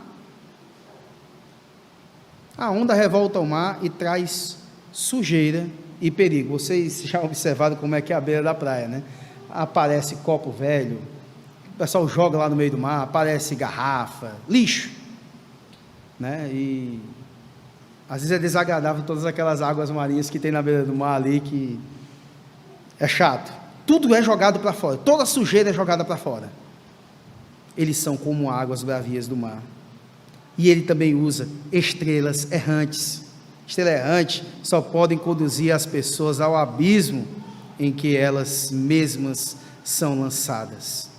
A onda revolta ao mar e traz sujeira e perigo. Vocês já observaram como é que é a beira da praia, né? Aparece copo velho, o pessoal joga lá no meio do mar, aparece garrafa, lixo, né? E às vezes é desagradável todas aquelas águas marinhas que tem na beira do mar ali, que é chato. Tudo é jogado para fora, toda a sujeira é jogada para fora. Eles são como águas bravias do mar. E ele também usa estrelas errantes. Estrela errante só podem conduzir as pessoas ao abismo em que elas mesmas são lançadas.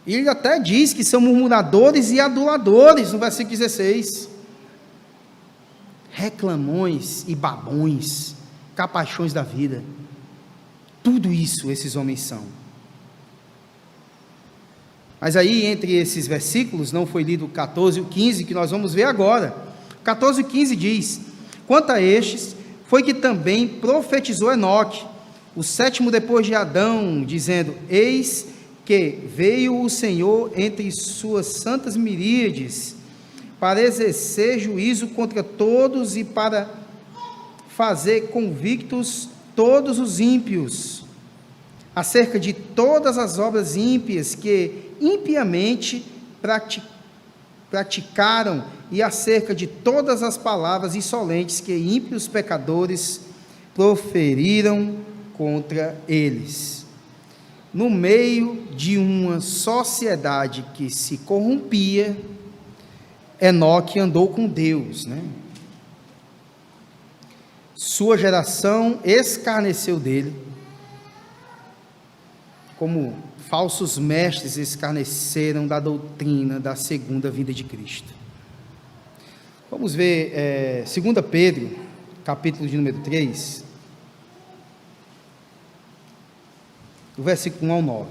E ele até diz que são murmuradores e aduladores, no versículo 16. Reclamões e babões, capachões da vida. Tudo isso esses homens são. Mas aí, entre esses versículos, não foi lido o 14 e o 15, que nós vamos ver agora. 14 e 15 diz: quanto a estes, foi que também profetizou Enoque, o 7º depois de Adão, dizendo: eis que veio o Senhor entre suas santas miríades, para exercer juízo contra todos e para fazer convictos todos os ímpios, acerca de todas as obras ímpias que impiamente praticaram, e acerca de todas as palavras insolentes que ímpios pecadores proferiram contra eles. No meio de uma sociedade que se corrompia, Enoque andou com Deus, Sua geração escarneceu dele, como falsos mestres escarneceram da doutrina da segunda vinda de Cristo. Vamos ver 2 Pedro, capítulo de número 3, do versículo 1 ao 9.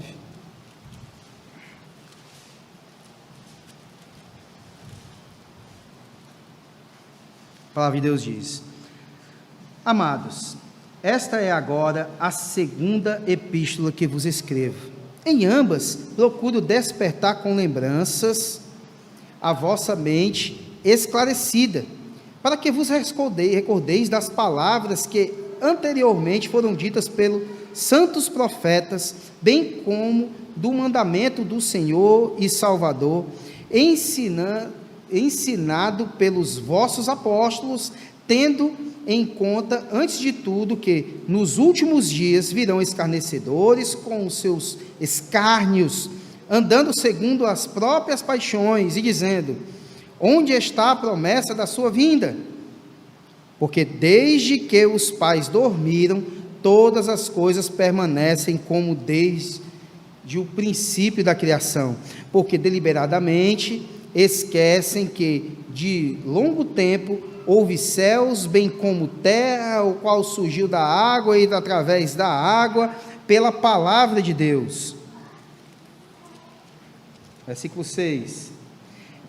A palavra de Deus diz: Amados, esta é agora a segunda epístola que vos escrevo. Em ambas, procuro despertar com lembranças a vossa mente esclarecida, para que vos recordeis das palavras que anteriormente foram ditas pelos santos profetas, bem como do mandamento do Senhor e Salvador, ensinado pelos vossos apóstolos, tendo em conta, antes de tudo, que nos últimos dias virão escarnecedores com os seus escárnios, andando segundo as próprias paixões e dizendo: onde está a promessa da sua vinda? Porque desde que os pais dormiram, todas as coisas permanecem como desde o princípio da criação, porque deliberadamente esquecem que de longo tempo houve céus, bem como terra, o qual surgiu da água e através da água, pela palavra de Deus. Versículo 6.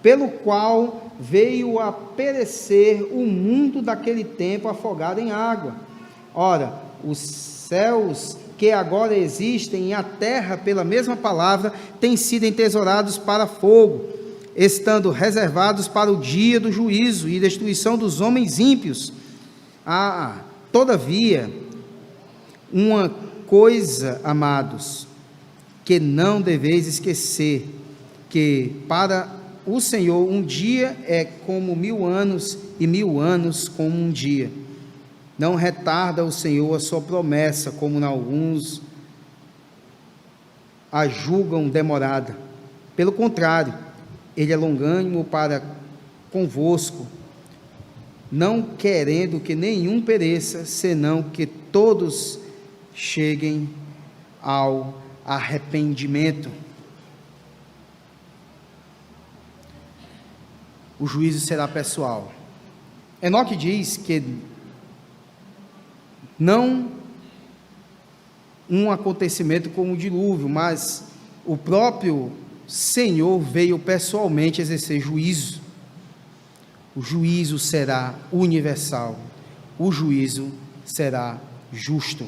Pelo qual veio a perecer o mundo daquele tempo afogado em água. Ora, os céus que agora existem e a terra, pela mesma palavra, têm sido entesourados para fogo, estando reservados para o dia do juízo e destruição dos homens ímpios. Todavia, uma coisa, amados, que não deveis esquecer, que para o Senhor um dia é como 1000 anos, e 1000 anos como um dia. Não retarda o Senhor a sua promessa, como alguns a julgam demorada. Pelo contrário, Ele é longânimo para convosco, não querendo que nenhum pereça, senão que todos cheguem ao arrependimento. O juízo será pessoal. Enoque diz que não um acontecimento como o dilúvio, mas o próprio Senhor veio pessoalmente exercer juízo. O juízo será universal, o juízo será justo.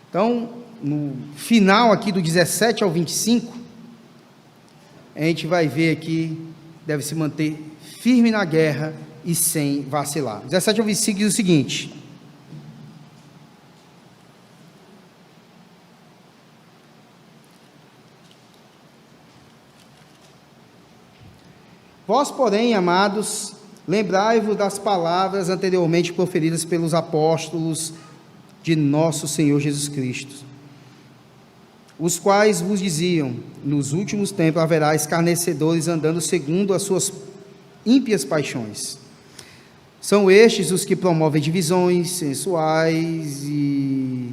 Então, no final aqui do 17 ao 25, a gente vai ver aqui, deve se manter firme na guerra e sem vacilar. 17 ao 25 diz o seguinte: Vós, porém, amados, lembrai-vos das palavras anteriormente proferidas pelos apóstolos de nosso Senhor Jesus Cristo, os quais vos diziam: nos últimos tempos haverá escarnecedores andando segundo as suas ímpias paixões. São estes os que promovem divisões sensuais e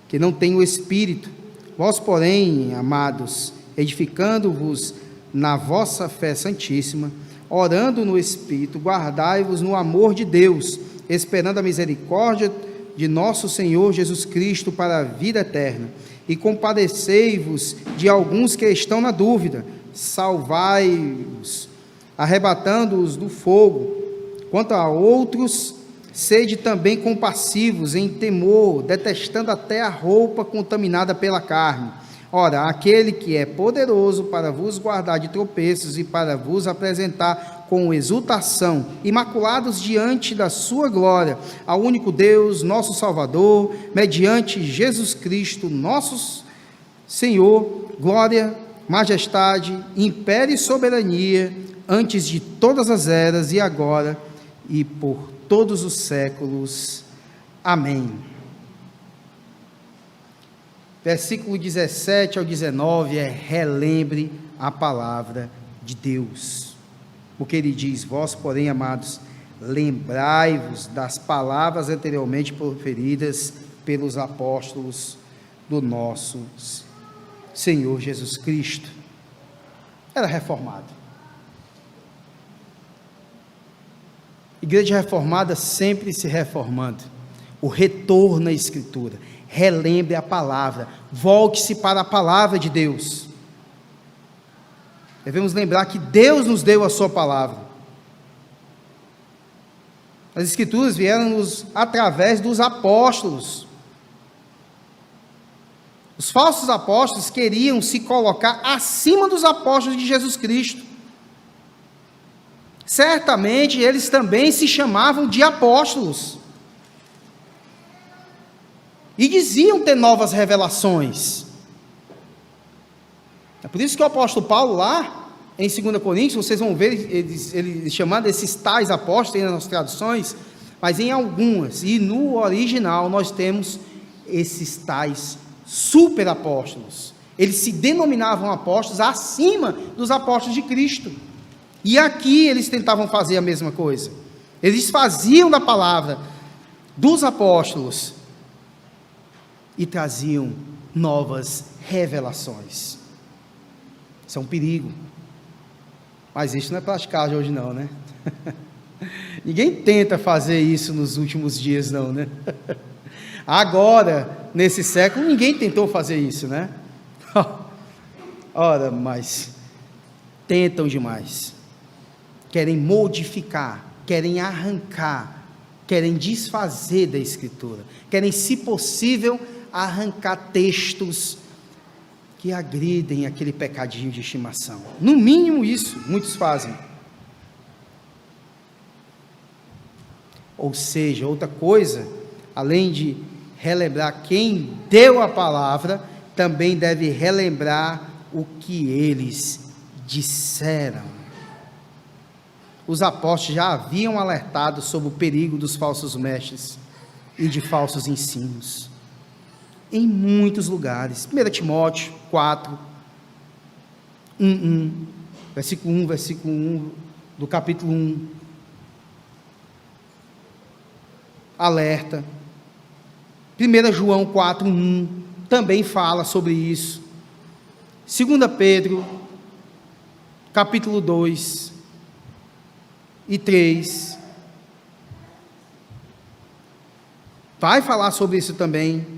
que não têm o Espírito. Vós, porém, amados, edificando-vos na vossa fé santíssima, orando no Espírito, guardai-vos no amor de Deus, esperando a misericórdia de nosso Senhor Jesus Cristo para a vida eterna. E compadecei-vos de alguns que estão na dúvida, salvai-os, arrebatando-os do fogo. Quanto a outros, sede também compassivos em temor, detestando até a roupa contaminada pela carne. Ora, aquele que é poderoso para vos guardar de tropeços e para vos apresentar com exultação, imaculados diante da sua glória, ao único Deus, nosso Salvador, mediante Jesus Cristo, nosso Senhor, glória, majestade, império e soberania, antes de todas as eras e agora e por todos os séculos. Amém. Versículo 17 ao 19 é: relembre a palavra de Deus. Porque ele diz: vós, porém, amados, lembrai-vos das palavras anteriormente proferidas pelos apóstolos do nosso Senhor Jesus Cristo. Era reformado. Igreja reformada sempre se reformando. O retorno à Escritura. Relembre a palavra. Volte-se para a palavra de Deus. Devemos lembrar que Deus nos deu a sua palavra. As Escrituras vieram-nos através dos apóstolos. Os falsos apóstolos queriam se colocar acima dos apóstolos de Jesus Cristo. Certamente eles também se chamavam de apóstolos. E diziam ter novas revelações. É por isso que o apóstolo Paulo lá, em 2 Coríntios, vocês vão ver ele chamando esses tais apóstolos, tem nas traduções, mas em algumas, e no original nós temos esses tais super apóstolos. Eles se denominavam apóstolos acima dos apóstolos de Cristo. E aqui eles tentavam fazer a mesma coisa. Eles faziam da palavra dos apóstolos e traziam novas revelações. Isso é um perigo. Mas isso não é praticado hoje não, né? Ninguém tenta fazer isso nos últimos dias não, né? Agora, nesse século, ninguém tentou fazer isso, né? Ora, mas tentam demais. Querem modificar, querem arrancar, querem desfazer da Escritura, querem, se possível, arrancar textos que agridem aquele pecadinho de estimação. No mínimo isso, muitos fazem. Ou seja, outra coisa, além de relembrar quem deu a palavra, também deve relembrar o que eles disseram. Os apóstolos já haviam alertado sobre o perigo dos falsos mestres e de falsos ensinos. Em muitos lugares. 1 Timóteo 4, 1, versículo 1 do capítulo 1. Alerta. 1 João 4, 1 também fala sobre isso. 2 Pedro, capítulo 2 e 3, vai falar sobre isso também.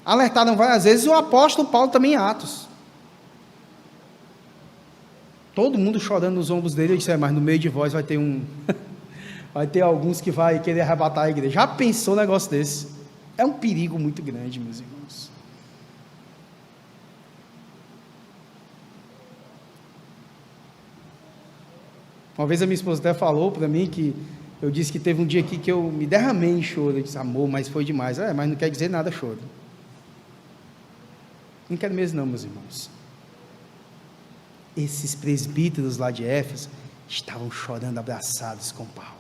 Alertaram várias vezes, e o apóstolo Paulo também em Atos. Todo mundo chorando nos ombros dele. Eu disse: mas no meio de vós vai ter vai ter alguns que vai querer arrebatar a igreja. Já pensou um negócio desse? É um perigo muito grande, meus irmãos. Uma vez a minha esposa até falou para mim que eu disse que teve um dia aqui que eu me derramei em choro. Eu disse: amor, mas foi demais. Mas não quer dizer nada choro. Não quero mesmo não, meus irmãos. Esses presbíteros lá de Éfeso estavam chorando abraçados com Paulo.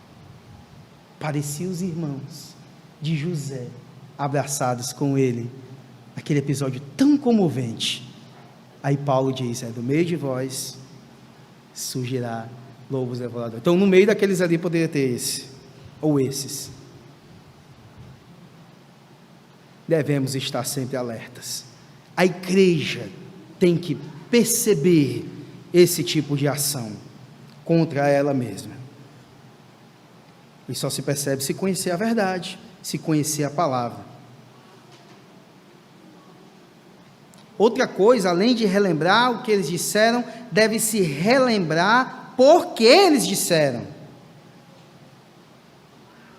Pareciam os irmãos de José abraçados com ele. Aquele episódio tão comovente. Aí Paulo diz: do meio de vós surgirá lobos devoradores. Então, no meio daqueles ali poderia ter esse, ou esses. Devemos estar sempre alertas. A igreja tem que perceber esse tipo de ação contra ela mesma. E só se percebe se conhecer a verdade, se conhecer a palavra. Outra coisa, além de relembrar o que eles disseram, deve-se relembrar por que eles disseram.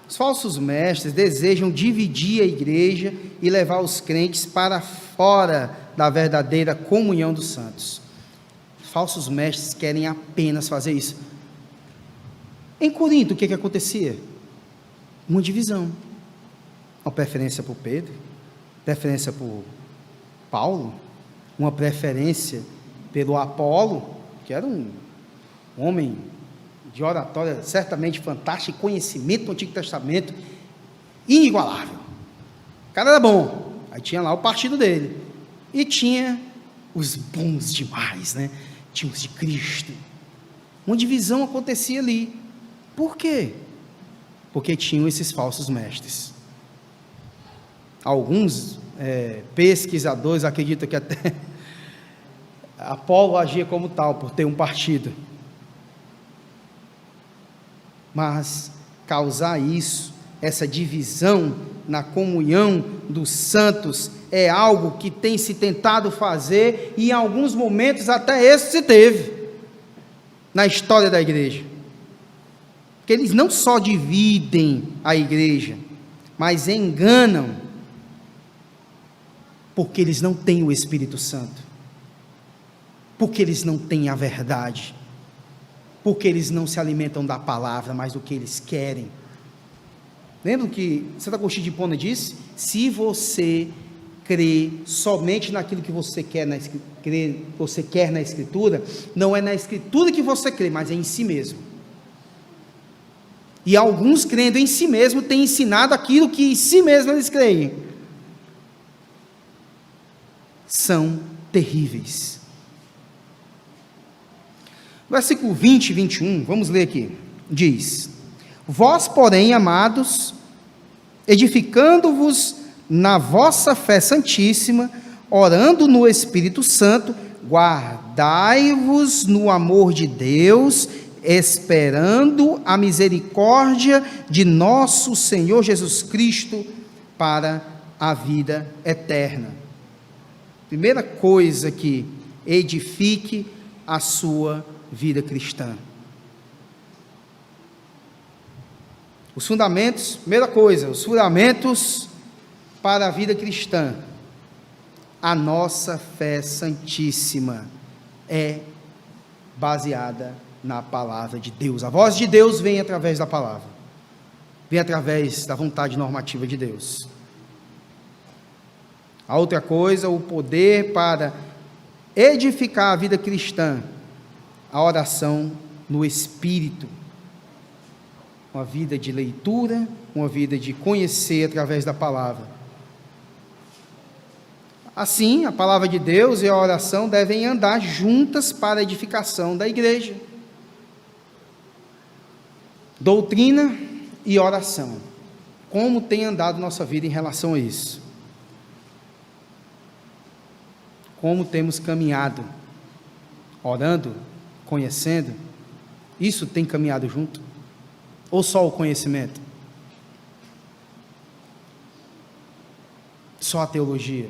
Os falsos mestres desejam dividir a igreja e levar os crentes para fora da verdadeira comunhão dos santos. Os falsos mestres querem apenas fazer isso. Em Corinto, o que acontecia? Uma divisão. Uma preferência por Pedro, preferência por Paulo, uma preferência pelo Apolo, que era um homem de oratória certamente fantástico, conhecimento do Antigo Testamento inigualável. O cara era bom. Aí tinha lá o partido dele. E tinha os bons demais, né? Tinha os de Cristo. Uma divisão acontecia ali. Por quê? Porque tinham esses falsos mestres. Alguns pesquisadores acreditam que até Apolo agia como tal, por ter um partido. Mas causar isso, essa divisão na comunhão dos santos, é algo que tem se tentado fazer, e em alguns momentos até esse se teve, na história da igreja. Porque eles não só dividem a igreja, mas enganam, porque eles não têm o Espírito Santo, porque eles não têm a verdade, porque eles não se alimentam da palavra, mas do que eles querem. Lembra que Santo Agostinho de Hipona disse? Se você crê somente naquilo que você quer na Escritura, não é na Escritura que você crê, mas é em si mesmo. E alguns, crendo em si mesmo, têm ensinado aquilo que em si mesmo eles creem. São terríveis. Versículo 20 e 21, vamos ler aqui. Diz: vós, porém, amados, edificando-vos na vossa fé santíssima, orando no Espírito Santo, guardai-vos no amor de Deus, esperando a misericórdia de nosso Senhor Jesus Cristo para a vida eterna. Primeira coisa que edifique a sua vida cristã. Os fundamentos, primeira coisa, os fundamentos para a vida cristã. A nossa fé santíssima é baseada na palavra de Deus. A voz de Deus vem através da palavra, vem através da vontade normativa de Deus. A outra coisa, o poder para edificar a vida cristã, a oração no Espírito. Uma vida de leitura, uma vida de conhecer através da palavra. Assim, a palavra de Deus e a oração devem andar juntas para a edificação da igreja. Doutrina e oração. Como tem andado nossa vida em relação a isso? Como temos caminhado? Orando, conhecendo? Isso tem caminhado junto? Ou só o conhecimento? Só a teologia?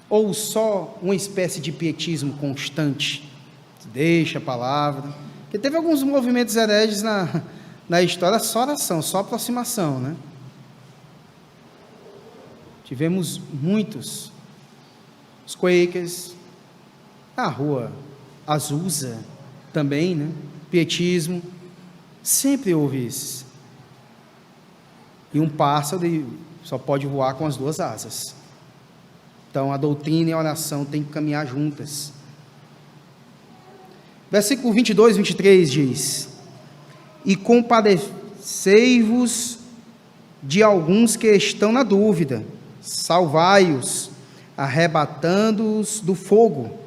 Ou só uma espécie de pietismo constante? Deixa a palavra. Porque teve alguns movimentos hereges na história, só oração, só aproximação, né? Tivemos muitos. Os Quakers, a Rua Azusa também, né? Pietismo. Sempre houve isso. E um pássaro só pode voar com as duas asas. Então a doutrina e a oração têm que caminhar juntas. Versículo 22 e 23 diz: e compadecei-vos de alguns que estão na dúvida, salvai-os, arrebatando-os do fogo.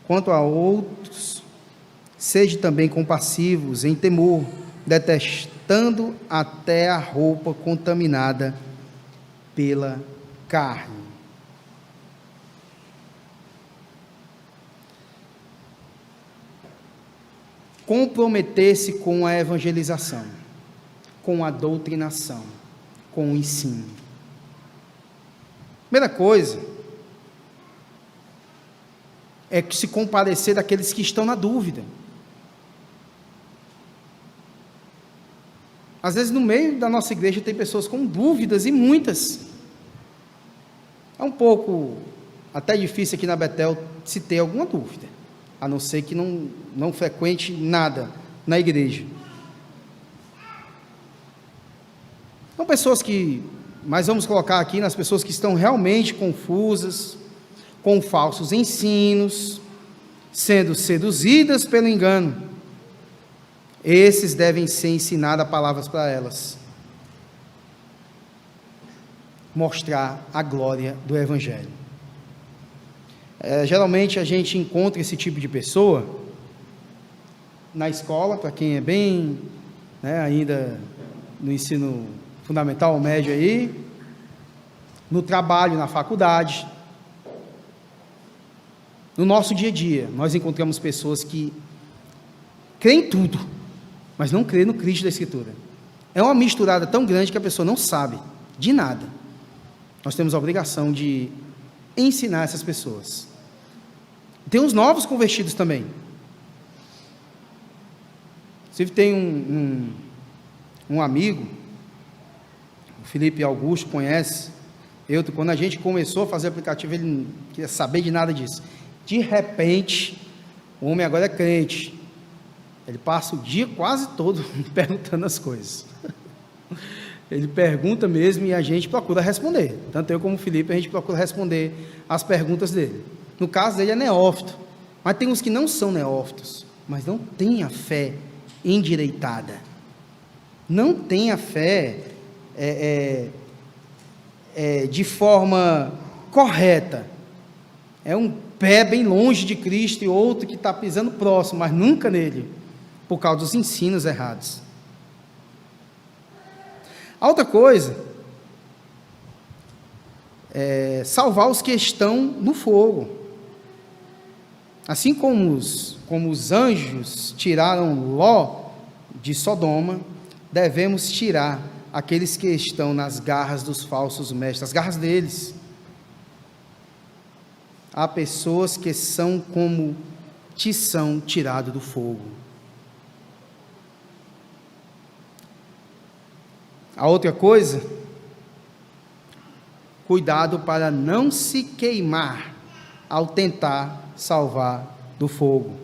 Quanto a outros, sede também compassivos em temor, detestando até a roupa contaminada pela carne. Comprometer-se com a evangelização, com a doutrinação, com o ensino. Primeira coisa é que se compadecer daqueles que estão na dúvida. Às vezes no meio da nossa igreja tem pessoas com dúvidas, e muitas. É um pouco até difícil aqui na Betel se ter alguma dúvida, a não ser que não frequente nada na igreja. São pessoas que, mas vamos colocar aqui nas pessoas que estão realmente confusas, com falsos ensinos, sendo seduzidas pelo engano. Esses devem ser ensinadas palavras para elas, mostrar a glória do Evangelho. Geralmente a gente encontra esse tipo de pessoa na escola, para quem é bem, ainda no ensino fundamental ou médio aí, no trabalho, na faculdade, no nosso dia a dia. Nós encontramos pessoas que creem em tudo, mas não creem no Cristo da Escritura. É uma misturada tão grande que a pessoa não sabe de nada. Nós temos a obrigação de ensinar essas pessoas. Tem os novos convertidos também. Inclusive tem um amigo, o Felipe Augusto conhece, quando a gente começou a fazer aplicativo, ele não queria saber de nada disso. De repente, o homem agora é crente. Ele passa o dia quase todo perguntando as coisas. Ele pergunta mesmo e a gente procura responder. Tanto eu como o Felipe, a gente procura responder as perguntas dele. No caso dele é neófito, mas tem uns que não são neófitos, mas não têm a fé endireitada. Não tem a fé de forma correta. É um pé bem longe de Cristo e outro que está pisando próximo, mas nunca nele, por causa dos ensinos errados. A outra coisa é salvar os que estão no fogo. Assim como os anjos tiraram Ló de Sodoma, devemos tirar aqueles que estão nas garras dos falsos mestres, as garras deles. Há pessoas que são como tição tirado do fogo. A outra coisa, cuidado para não se queimar ao tentar salvar do fogo.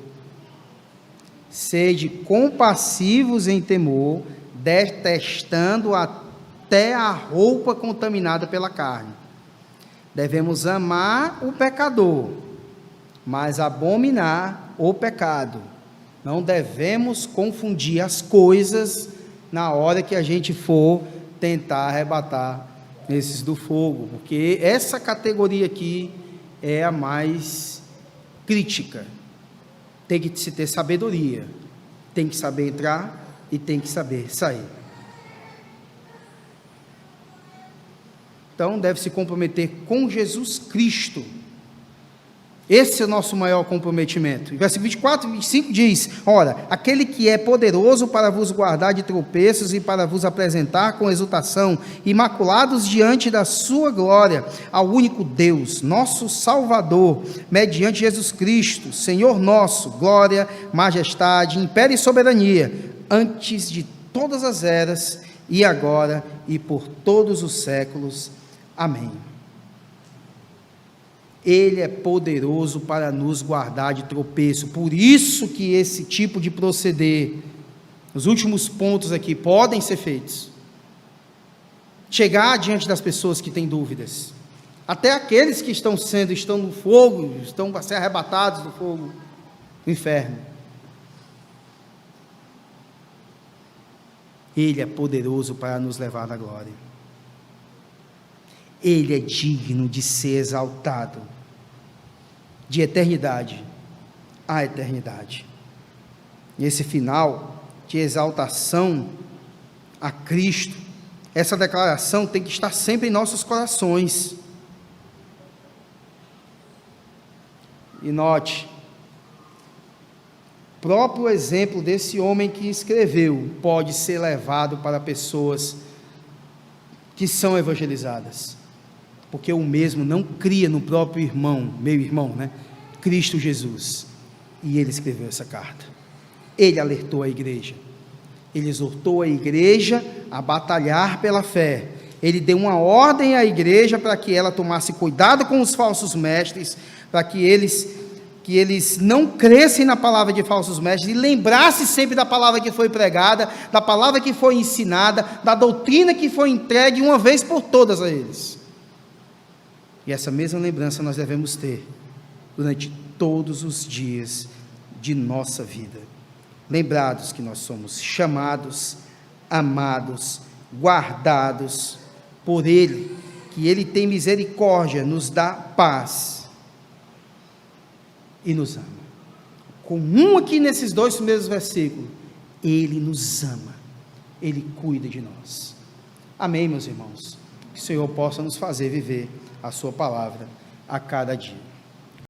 Sede compassivos em temor, detestando até a roupa contaminada pela carne. Devemos amar o pecador, mas abominar o pecado. Não devemos confundir as coisas na hora que a gente for tentar arrebatar esses do fogo, porque essa categoria aqui é a mais crítica. Tem que se ter sabedoria, tem que saber entrar e tem que saber sair. Então deve se comprometer com Jesus Cristo. Esse é o nosso maior comprometimento. Versículo 24 e 25 diz: ora, aquele que é poderoso para vos guardar de tropeços e para vos apresentar com exultação, imaculados diante da sua glória, ao único Deus, nosso Salvador, mediante Jesus Cristo, Senhor nosso, glória, majestade, império e soberania, antes de todas as eras, e agora e por todos os séculos. Amém. Ele é poderoso para nos guardar de tropeço. Por isso que esse tipo de proceder, os últimos pontos aqui, podem ser feitos. Chegar diante das pessoas que têm dúvidas, até aqueles que estão no fogo, estão para ser arrebatados do fogo do inferno. Ele é poderoso para nos levar à glória. Ele é digno de ser exaltado, de eternidade a eternidade. Nesse final de exaltação a Cristo, essa declaração tem que estar sempre em nossos corações. E note, próprio exemplo desse homem que escreveu pode ser levado para pessoas que são evangelizadas, porque o mesmo não cria no próprio irmão, meu irmão, Cristo Jesus, e ele escreveu essa carta. Ele alertou a igreja, ele exortou a igreja a batalhar pela fé, ele deu uma ordem à igreja para que ela tomasse cuidado com os falsos mestres, para que que eles não crescem na palavra de falsos mestres, e lembrassem sempre da palavra que foi pregada, da palavra que foi ensinada, da doutrina que foi entregue uma vez por todas a eles. E essa mesma lembrança nós devemos ter durante todos os dias de nossa vida, lembrados que nós somos chamados, amados, guardados por Ele, que Ele tem misericórdia, nos dá paz e nos ama. Comum aqui nesses 2 primeiros versículos, Ele nos ama, Ele cuida de nós. Amém, meus irmãos? Que o Senhor possa nos fazer viver a sua palavra a cada dia.